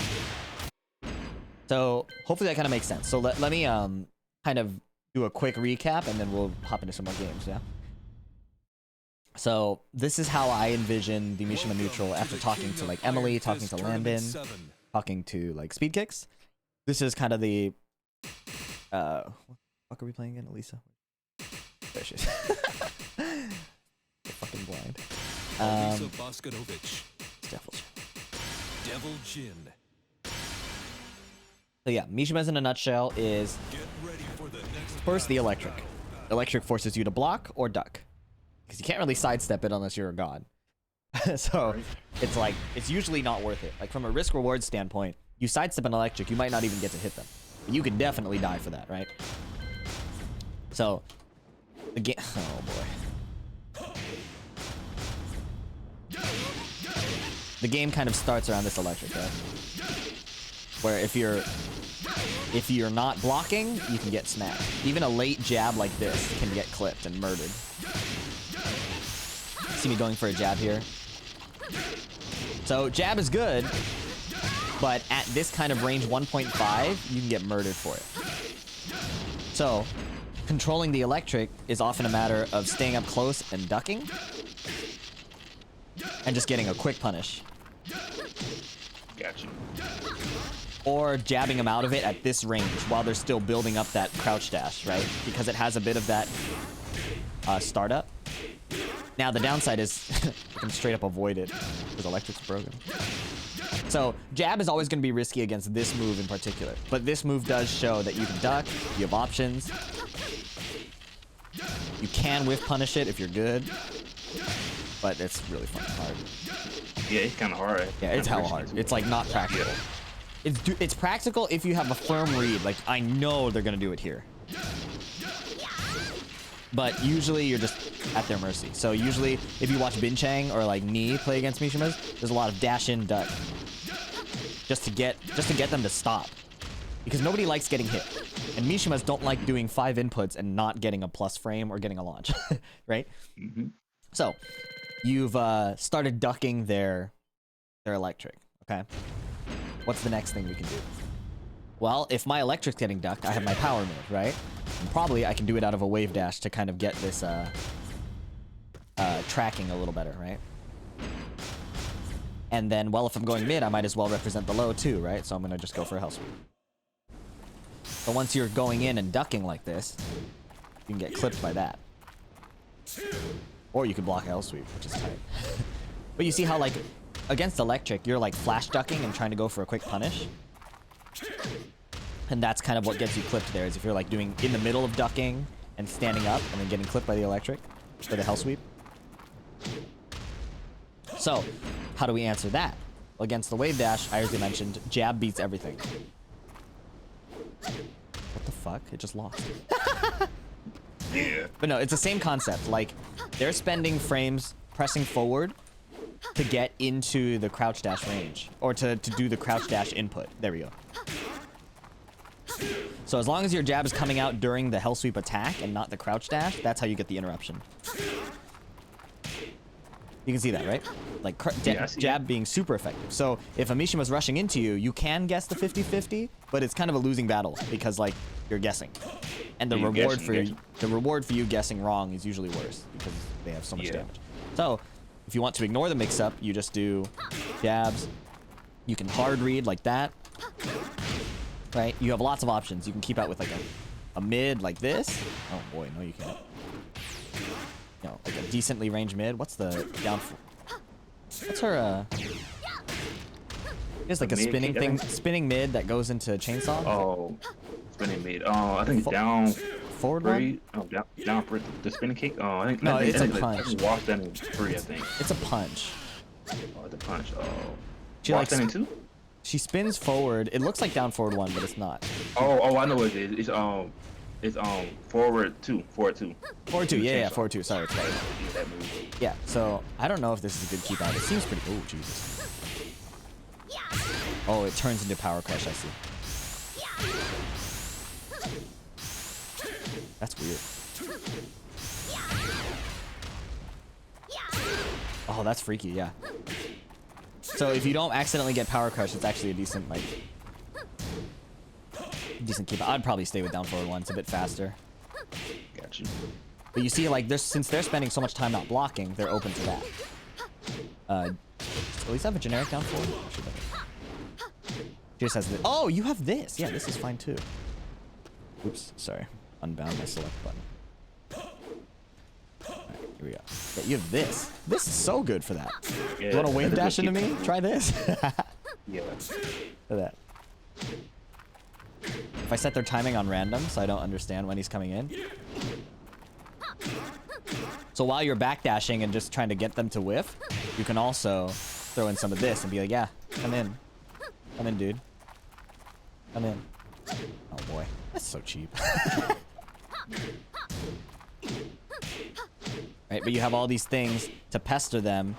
Speaker 1: So hopefully that kind of makes sense. So let me kind of do a quick recap and then we'll hop into some more games, yeah? So this is how I envision the Mishima neutral after talking to like Emily, talking to Landon, talking to like Speed Kicks. This is kind of the what are we playing again, Alisa? There she is. Fucking blind.
Speaker 3: Alisa Boskanovic.
Speaker 1: Devil Jin.
Speaker 3: Devil Jin.
Speaker 1: So yeah, Mishima's in a nutshell is
Speaker 3: Get ready for the next
Speaker 1: first the electric. Electric forces you to block or duck. Because you can't really sidestep it unless you're a god. So it's like, it's usually not worth it. Like from a risk reward standpoint, you sidestep an electric, you might not even get to hit them. But you could definitely die for that, right? So the game, oh boy. The game kind of starts around this electric, right? Where if you're not blocking, you can get smacked. Even a late jab like this can get clipped and murdered. See me going for a jab here. So jab is good, but at this kind of range 1.5, you can get murdered for it. So controlling the electric is often a matter of staying up close and ducking, and just getting a quick punish.
Speaker 2: Gotcha.
Speaker 1: Or jabbing them out of it at this range while they're still building up that crouch dash, right? Because it has a bit of that startup. Now the downside is you can straight up avoid it because electric's broken. So jab is always going to be risky against this move in particular. But this move does show that you can duck, you have options. You can whiff punish it if you're good. But it's really fucking hard.
Speaker 2: Yeah, it's kind of hard.
Speaker 1: Yeah, it's hella hard. It's like not practical. It's practical if you have a firm read. Like, I know they're gonna do it here. But usually you're just at their mercy. So usually if you watch Bin Chang or like Ni play against Mishimas, there's a lot of dash in, duck. Just to get them to stop. Because nobody likes getting hit. And Mishimas don't like doing 5 inputs and not getting a plus frame or getting a launch. Right?
Speaker 2: Mm-hmm.
Speaker 1: So you've started ducking their electric, okay? What's the next thing we can do? Well, if my electric's getting ducked, I have my power mode, right? And probably I can do it out of a wave dash to kind of get this tracking a little better, right? And then, well, if I'm going mid, I might as well represent the low too, right? So I'm gonna just go for a hell sweep. But once you're going in and ducking like this, you can get clipped by that. Or you could block L sweep, which is tight. But you see how, like, against electric, you're like flash ducking and trying to go for a quick punish. And that's kind of what gets you clipped there, is if you're like doing in the middle of ducking and standing up and then getting clipped by the electric for the hell sweep. So, how do we answer that? Well, against the wave dash, I already mentioned, jab beats everything. What the fuck? It just lost.
Speaker 2: Yeah.
Speaker 1: But no, it's the same concept. Like, they're spending frames pressing forward to get into the crouch dash range. Or to do the crouch dash input. There we go. So as long as your jab is coming out during the hell sweep attack and not the crouch dash, that's how you get the interruption. You can see that, right? Like, jab being super effective. So if a Mishima's rushing into you, you can guess the 50-50, but it's kind of a losing battle because, like, you're guessing. And the reward for you guessing wrong is usually worse because they have so much damage. So if you want to ignore the mix-up, you just do jabs. You can hard read like that. Right? You have lots of options. You can keep out with like a mid like this. Oh boy, no you can't. You know, like a decently ranged mid. What's the down? What's her there's like a spinning thing, spinning mid that goes into chainsaw.
Speaker 2: Oh, spinning mid. Oh, I think down
Speaker 1: forward
Speaker 2: three. Oh, down for the spinning kick. Oh, I think
Speaker 1: no, it's a
Speaker 2: punch.
Speaker 1: punch.
Speaker 2: Walk that in 3, I think.
Speaker 1: It's a punch.
Speaker 2: Oh, the punch. Oh,
Speaker 1: she
Speaker 2: walk
Speaker 1: like
Speaker 2: that in 2.
Speaker 1: She spins forward. It looks like down forward 1, but it's not.
Speaker 2: Oh, I know what it is. It's forward 2. Forward 2.
Speaker 1: Forward 2. Yeah, forward 2. Sorry.
Speaker 2: That move.
Speaker 1: Yeah. So I don't know if this is a good keep out. It seems pretty. Oh Jesus. Oh, it turns into power crush. I see. That's weird. Oh, that's freaky. Yeah. So if you don't accidentally get power crush, it's actually a decent keep. I'd probably stay with down forward 1. It's a bit faster.
Speaker 2: Got you.
Speaker 1: But you see, like, since they're spending so much time not blocking, they're open to that. At least have a generic down forward. She just has this. Oh, you have this. Yeah, this is fine too. Oops, sorry. Unbound my select button. Alright, here we go. Yeah, you have this. This is so good for that.
Speaker 2: Yeah,
Speaker 1: you want to wave dash into me? Try this.
Speaker 2: Yeah.
Speaker 1: Look at that. If I set their timing on random, so I don't understand when he's coming in. So while you're backdashing and just trying to get them to whiff, you can also throw in some of this and be like, yeah, come in. Come in, dude. Come in. Oh boy, that's so cheap. Right, but you have all these things to pester them,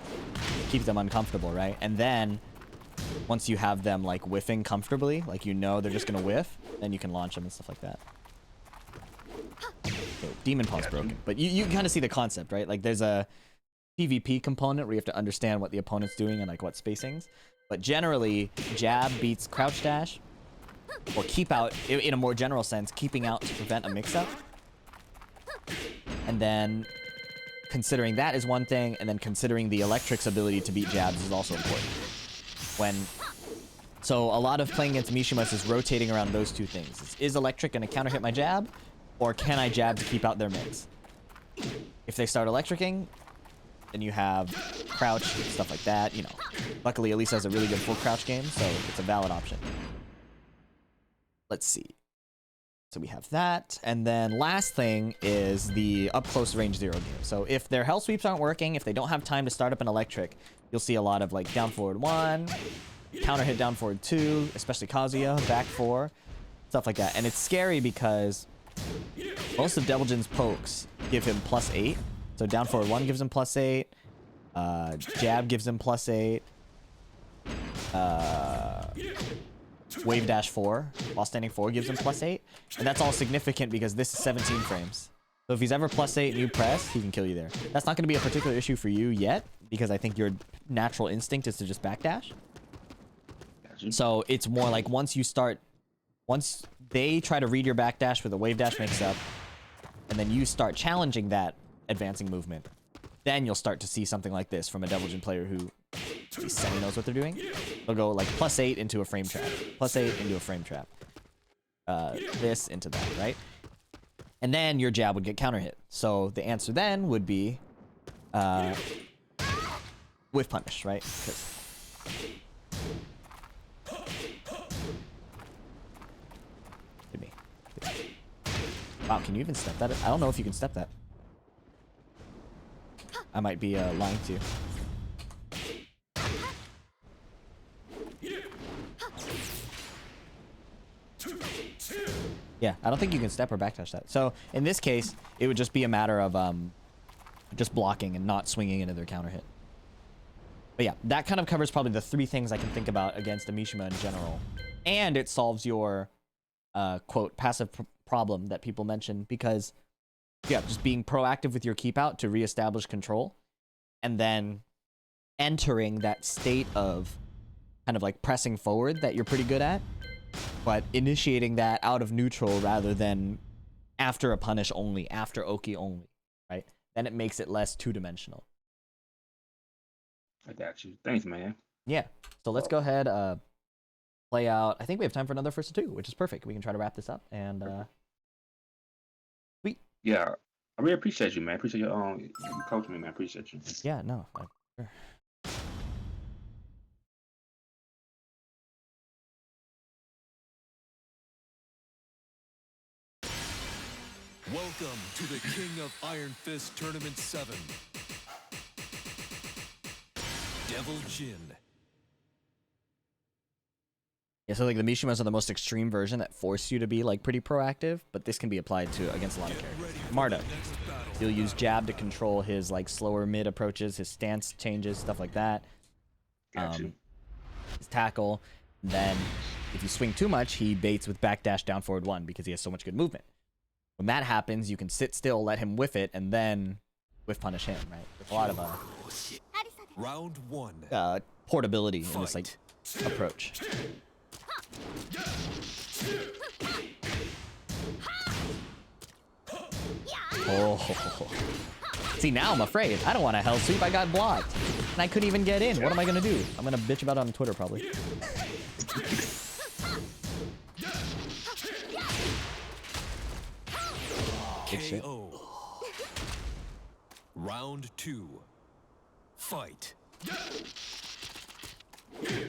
Speaker 1: keep them uncomfortable, right? And then, once you have them, like, whiffing comfortably, like, you know they're just gonna whiff, then you can launch them and stuff like that. So, Demon Paw's broken. But you kind of see the concept, right? Like, there's a PvP component where you have to understand what the opponent's doing and like what spacings. But generally, jab beats crouch dash, or keep out in a more general sense, keeping out to prevent a mix-up. And then considering that is one thing, and then considering the electric's ability to beat jabs is also important. So a lot of playing against Mishimas is rotating around those two things. Is electric going to counter hit my jab, or can I jab to keep out their mix? If they start electricking, then you have crouch, stuff like that, you know. Luckily, Alisa has a really good full crouch game, so it's a valid option. Let's see. So we have that, and then last thing is the up-close range 0 game. So if their hell sweeps aren't working, if they don't have time to start up an electric, you'll see a lot of like down forward 1, counter hit down forward 2, especially Kazuya, back 4, stuff like that. And it's scary because most of Deviljin's pokes give him +8. So down forward 1 gives him +8, jab gives him +8, wave dash 4, while standing 4 gives him +8, and that's all significant because this is 17 frames. So if he's ever +8 and you press, he can kill you there. That's not going to be a particular issue for you yet, because I think your natural instinct is to just backdash. So it's more like once they try to read your backdash with a wave dash mix-up, and then you start challenging that advancing movement, then you'll start to see something like this from a Deviljin player who knows what they're doing. They'll go like +8 into a frame trap, +8 into a frame trap, this into that, right? And then your jab would get counter hit. So the answer then would be whiff punish, right? Hit me. Wow, can you even step that? I don't know if you can step that. I might be lying to you. Yeah, I don't think you can step or backdash that. So in this case, it would just be a matter of just blocking and not swinging into their counter hit. But yeah, that kind of covers probably the 3 things I can think about against a Mishima in general. And it solves your, quote, passive problem that people mention, because, yeah, just being proactive with your keep out to reestablish control, and then entering that state of kind of like pressing forward that you're pretty good at, but initiating that out of neutral rather than after a punish only, after Oki only, right? Then it makes it less two-dimensional.
Speaker 2: I got you. Thanks, man.
Speaker 1: Yeah. So let's go ahead, play out. I think we have time for another first 2, which is perfect. We can try to wrap this up, and sweet.
Speaker 2: Yeah, I really appreciate you, man. Appreciate your coaching me, man. Appreciate you.
Speaker 1: Yeah, no. Sure.
Speaker 3: Welcome to the King of Iron Fist Tournament 7. Deviljin.
Speaker 1: Yeah, so like the Mishimas are the most extreme version that force you to be like pretty proactive, but this can be applied to against a lot of characters. Marta, he'll use jab to control his like slower mid approaches, his stance changes, stuff like that.
Speaker 2: Got you.
Speaker 1: His tackle. Then if you swing too much, he baits with backdash down forward 1 because he has so much good movement. When that happens, you can sit still, let him whiff it, and then whiff punish him, right? There's a lot of
Speaker 3: Round 1.
Speaker 1: portability in this like approach. Oh. See, now I'm afraid. I don't want a hell sweep. I got blocked. And I couldn't even get in. What am I going to do? I'm going to bitch about it on Twitter, probably.
Speaker 3: KO. Round 2. Fight.
Speaker 2: Good.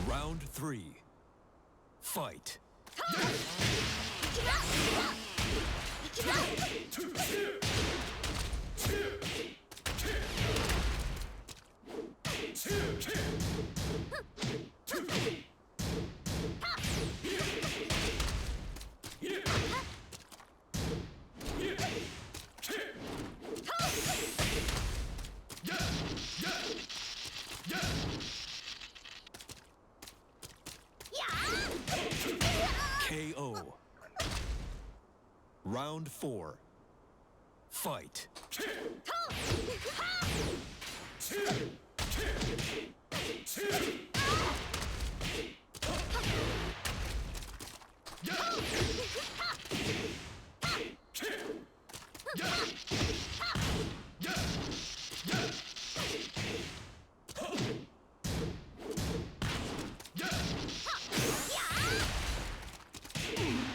Speaker 3: Round 3. Fight. Round 4. Fight.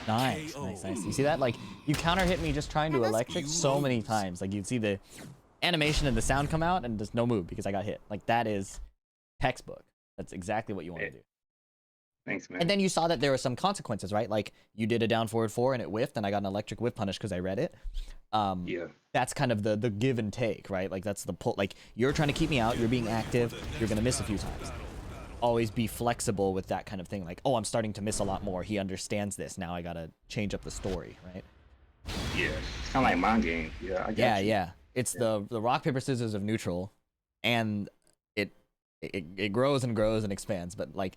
Speaker 1: Nice, nice, nice. You see that? Like, you counter hit me just trying to electric so many times. Like, you'd see the animation and the sound come out and just no move because I got hit. Like, that is textbook. That's exactly what you want to do.
Speaker 2: Thanks, man.
Speaker 1: And then you saw that there were some consequences, right? Like, you did a down forward 4 and it whiffed, and I got an electric whiff punish because I read it.
Speaker 2: Yeah.
Speaker 1: That's kind of the give and take, right? Like, that's the pull. Like, you're trying to keep me out. You're being active. You're going to miss a few times. Always be flexible with that kind of thing. Like, oh, I'm starting to miss a lot more. He understands this. Now I got to change up the story, right?
Speaker 2: Yeah. It's kind of like mind game. Yeah, I get you.
Speaker 1: Yeah. It's the rock, paper, scissors of neutral, and it grows and grows and expands. But, like,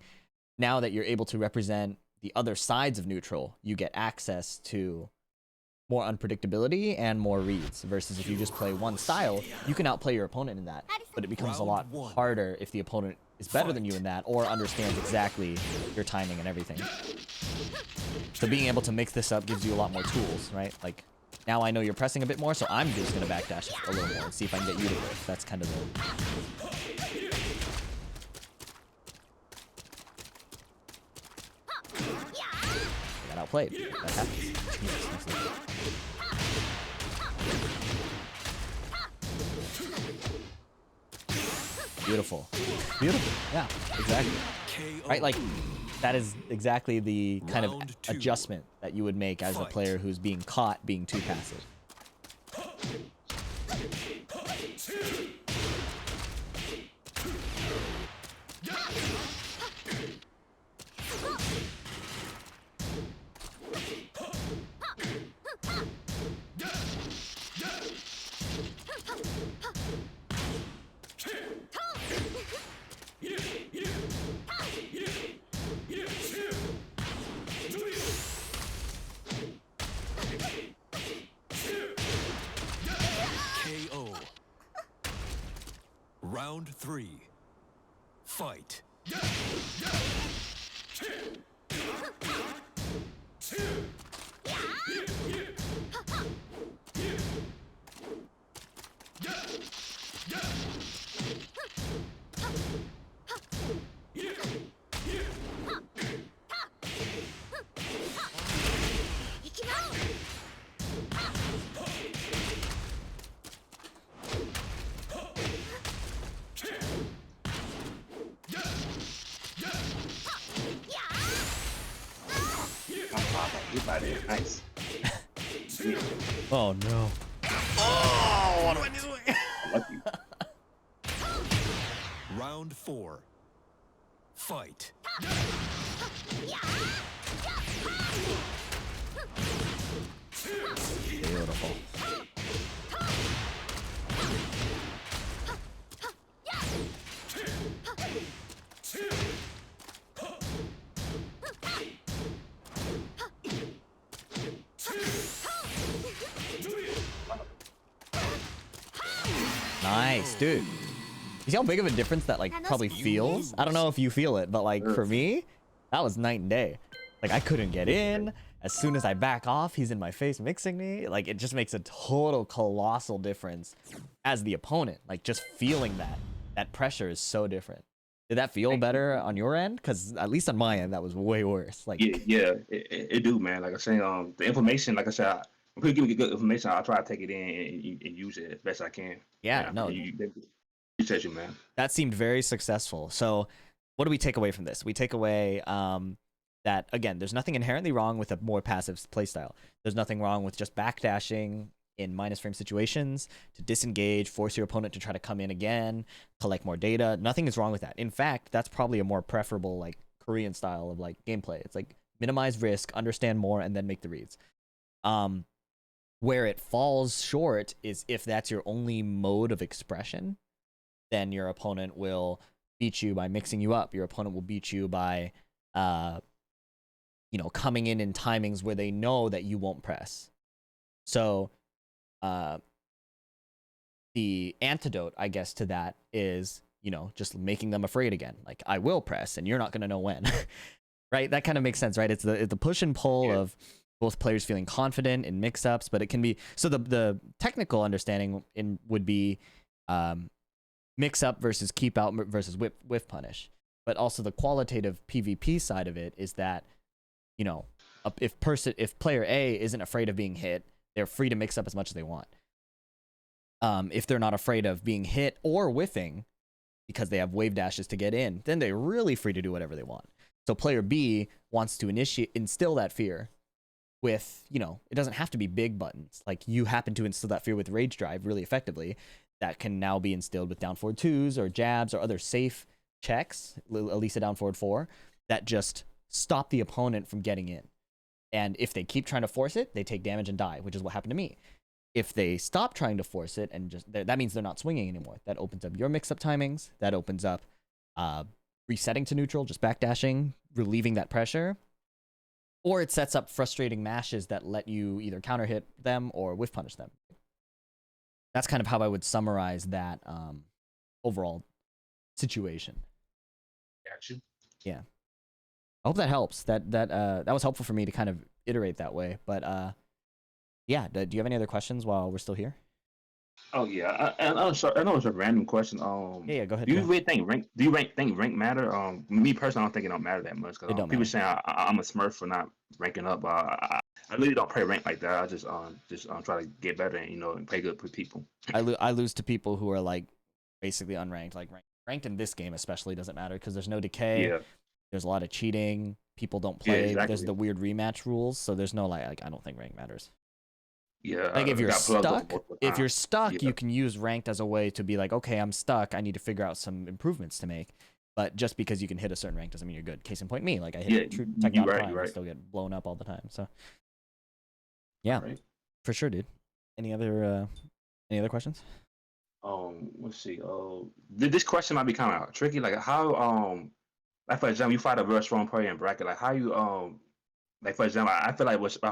Speaker 1: now that you're able to represent the other sides of neutral, you get access to more unpredictability and more reads, versus if you just play one style, you can outplay your opponent in that, but it becomes a lot harder if the opponent is better than you in that or understands exactly your timing and everything. So being able to mix this up gives you a lot more tools, right? Like, now I know you're pressing a bit more, so I'm just going to backdash a little more and see if I can get you to whiff. That's kind of the... I got outplayed. That happens. Beautiful. Beautiful. Yeah, exactly. Right, like, that is exactly the kind of adjustment that you would make as a player who's being caught being too passive.
Speaker 3: KO. Round 3. Fight.
Speaker 2: Nice.
Speaker 1: Oh no. Oh, what am I doing?
Speaker 2: Lucky.
Speaker 3: Round 4. Fight.
Speaker 1: Beautiful. Nice, dude. You see how big of a difference that, like, probably feels? I don't know if you feel it, but, like, for me, that was night and day. Like, I couldn't get in. As soon as I back off, he's in my face mixing me. Like, it just makes a total colossal difference as the opponent. Like, just feeling that pressure is so different. Did that feel better on your end? Because at least on my end, that was way worse. Like,
Speaker 2: Yeah, it do, man. Like I say, the information, like I said, I'm pretty good information. I try to take it in and use it as best I can.
Speaker 1: yeah, no,
Speaker 2: Appreciate you, man.
Speaker 1: that seemed very successful. So what do we take away from this? We take away that, again, there's nothing inherently wrong with a more passive playstyle. There's nothing wrong with just backdashing in minus frame situations to disengage, force your opponent to try to come in again, collect more data. Nothing is wrong with that. In fact, that's probably a more preferable, like, Korean style of, like, gameplay. It's like minimize risk, understand more, and then make the reads. Where it falls short is if that's your only mode of expression, then your opponent will beat you by mixing you up. Your opponent will beat you by, coming in timings where they know that you won't press. So the antidote, I guess, to that is, just making them afraid again. Like, I will press and you're not going to know when. Right? That kind of makes sense, right? It's the push and pull of both players feeling confident in mix-ups, but it can be, so the technical understanding would be mix-up versus keep out versus whiff punish. But also the qualitative PvP side of it is that, if player A isn't afraid of being hit, they're free to mix up as much as they want. If they're not afraid of being hit or whiffing because they have wave dashes to get in, then they're really free to do whatever they want. So player B wants to instill that fear with, it doesn't have to be big buttons. Like, you happen to instill that fear with Rage Drive really effectively. That can now be instilled with down forward 2s or jabs or other safe checks, Alisa down forward 4, that just stop the opponent from getting in. And if they keep trying to force it, they take damage and die, which is what happened to me. If they stop trying to force it and that means they're not swinging anymore. That opens up your mix-up timings. That opens up resetting to neutral, just backdashing, relieving that pressure. Or it sets up frustrating mashes that let you either counter hit them or whiff punish them. That's kind of how I would summarize that overall situation.
Speaker 2: Gotcha.
Speaker 1: Yeah. I hope that helps. That was helpful for me to kind of iterate that way. But yeah, do you have any other questions while we're still here?
Speaker 2: Oh yeah, I know it's a random question.
Speaker 1: Yeah, go ahead.
Speaker 2: Do you really think rank? Do you think rank matter? Me personally, I don't think it don't matter that much.
Speaker 1: It
Speaker 2: Cause
Speaker 1: don't
Speaker 2: people
Speaker 1: matter.
Speaker 2: saying I'm a Smurf for not ranking up. I really don't play rank like that. I just try to get better and play good with people.
Speaker 1: I lose to people who are like basically unranked. Like ranked in this game especially doesn't matter because there's no decay.
Speaker 2: Yeah,
Speaker 1: There's a lot of cheating. People don't
Speaker 2: yeah,
Speaker 1: play.
Speaker 2: exactly.
Speaker 1: There's the weird rematch rules, so there's no like I don't think rank matters.
Speaker 2: Yeah,
Speaker 1: Like if
Speaker 2: I
Speaker 1: you're
Speaker 2: got plugged up
Speaker 1: stuck,
Speaker 2: multiple
Speaker 1: if you're
Speaker 2: times.
Speaker 1: stuck,
Speaker 2: Yeah,
Speaker 1: you can use ranked as a way to be like, okay, I'm stuck. I need to figure out some improvements to make. But just because you can hit a certain rank doesn't mean you're good. Case in point, me. Like I hit
Speaker 2: yeah,
Speaker 1: True
Speaker 2: you
Speaker 1: Technon
Speaker 2: right,
Speaker 1: Prime,
Speaker 2: you
Speaker 1: I
Speaker 2: right.
Speaker 1: still get blown up all the time. So yeah,
Speaker 2: Right.
Speaker 1: for sure, dude. Any other questions?
Speaker 2: Let's see. This question might be kind of tricky. Like how like for example, you fight a real strong player in bracket. Like how you like for example, I feel like if I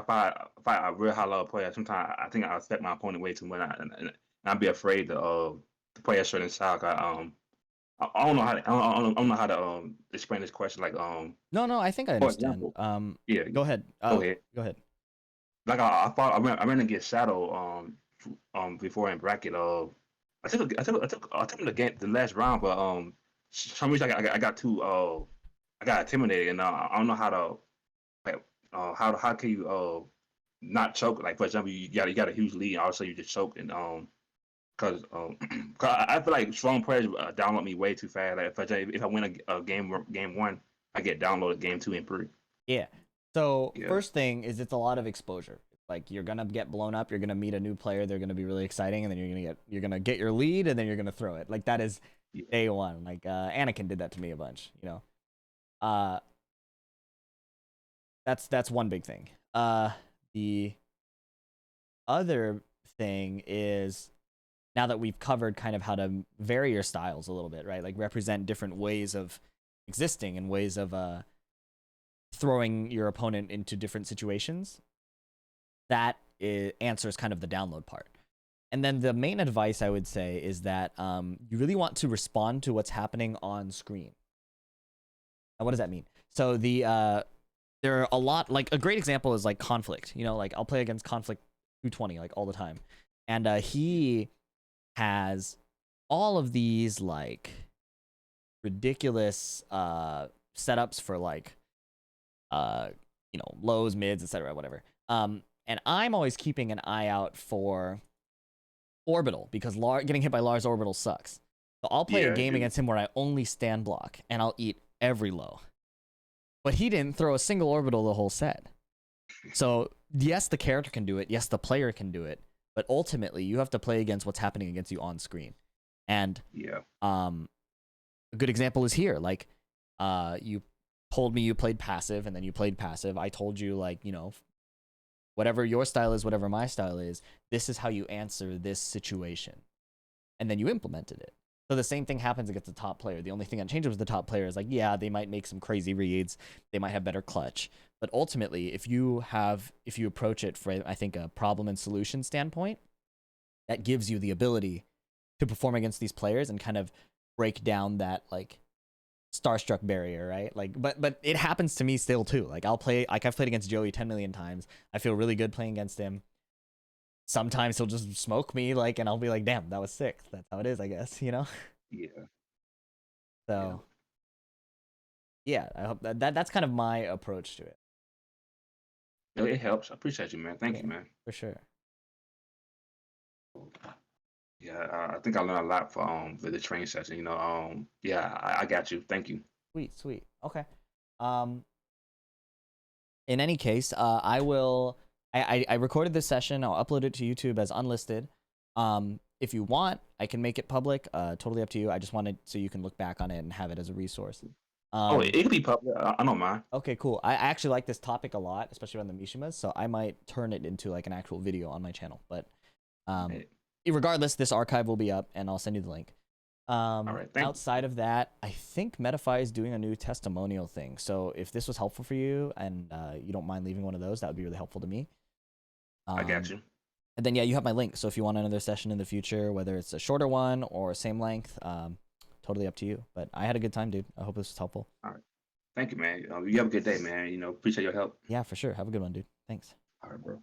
Speaker 2: fight a real high level player, sometimes I think I affect my opponent way too much, and I'd be afraid to play a certain style. I don't know how to, I don't know how to explain this question. Like
Speaker 1: No, I think I
Speaker 2: for
Speaker 1: understand.
Speaker 2: example, yeah,
Speaker 1: Go ahead.
Speaker 2: go ahead.
Speaker 1: Go ahead.
Speaker 2: Like I ran against Shadow before in bracket. I took him the last round, but some reason I got too I got intimidated, and I don't know how to like how can you not choke? Like for example, you got a huge lead, and also you just choke, and because 'cause I feel like strong players download me way too fast. Like if I win a game one, I get downloaded game 2 and 3.
Speaker 1: Yeah. So
Speaker 2: Yeah,
Speaker 1: first thing is it's a lot of exposure. Like you're gonna get blown up, you're gonna meet a new player, they're gonna be really exciting, and then you're gonna get your lead, and then you're gonna throw it. Like that is
Speaker 2: yeah,
Speaker 1: day one. Like Anakin did that to me a bunch. Uh, that's one big thing. The other thing is now that we've covered kind of how to vary your styles a little bit, right? Like represent different ways of existing and ways of throwing your opponent into different situations. That answers kind of the download part. And then the main advice I would say is that you really want to respond to what's happening on screen. Now, what does that mean? So there are a lot, like a great example is like Conflict. Like I'll play against Conflict 220 like all the time, and he has all of these like ridiculous setups for like lows, mids, etc., whatever. And I'm always keeping an eye out for Orbital because getting hit by Lars Orbital sucks. So I'll play a
Speaker 2: yeah,
Speaker 1: game
Speaker 2: dude.
Speaker 1: against him where I only stand block and I'll eat every low. But he didn't throw a single orbital the whole set. So yes, the character can do it. Yes, the player can do it. But ultimately, you have to play against what's happening against you on screen. And
Speaker 2: Yeah,
Speaker 1: a good example is here. Like, you told me you played passive, and then you played passive. I told you, like, whatever your style is, whatever my style is, this is how you answer this situation. And then you implemented it. So the same thing happens against the top player. The only thing that changes with the top player is like, yeah, they might make some crazy reads. They might have better clutch. But ultimately, if you approach it for, I think, a problem and solution standpoint, that gives you the ability to perform against these players and kind of break down that like starstruck barrier, right? Like, but it happens to me still too. Like I've played against Joey 10 million times. I feel really good playing against him. Sometimes he'll just smoke me, like, and I'll be like, damn, that was sick. That's how it is, I guess, you know?
Speaker 2: Yeah.
Speaker 1: So yeah, I hope that's kind of my approach to it.
Speaker 2: It helps. I appreciate you, man. Thank you, man.
Speaker 1: For sure.
Speaker 2: Yeah, I think I learned a lot for the training session. Yeah, I got you. Thank you.
Speaker 1: Sweet. Okay. In any case, I recorded this session. I'll upload it to YouTube as unlisted. If you want, I can make it public. Totally up to you. I just wanted so you can look back on it and have it as a resource.
Speaker 2: It could be public. I don't mind.
Speaker 1: Okay, cool. I actually like this topic a lot, especially around the Mishimas, so I might turn it into like an actual video on my channel. But regardless, this archive will be up, and I'll send you the link.
Speaker 2: All right,
Speaker 1: outside of that, I think Metafy is doing a new testimonial thing. So if this was helpful for you and you don't mind leaving one of those, that would be really helpful to me.
Speaker 2: I got you.
Speaker 1: And then, yeah, you have my link. So if you want another session in the future, whether it's a shorter one or same length, totally up to you. But I had a good time, dude. I hope this was helpful.
Speaker 2: All right. Thank you, man. You have a good day, man. Appreciate your help.
Speaker 1: Yeah, for sure. Have a good one, dude. Thanks.
Speaker 2: All right, bro.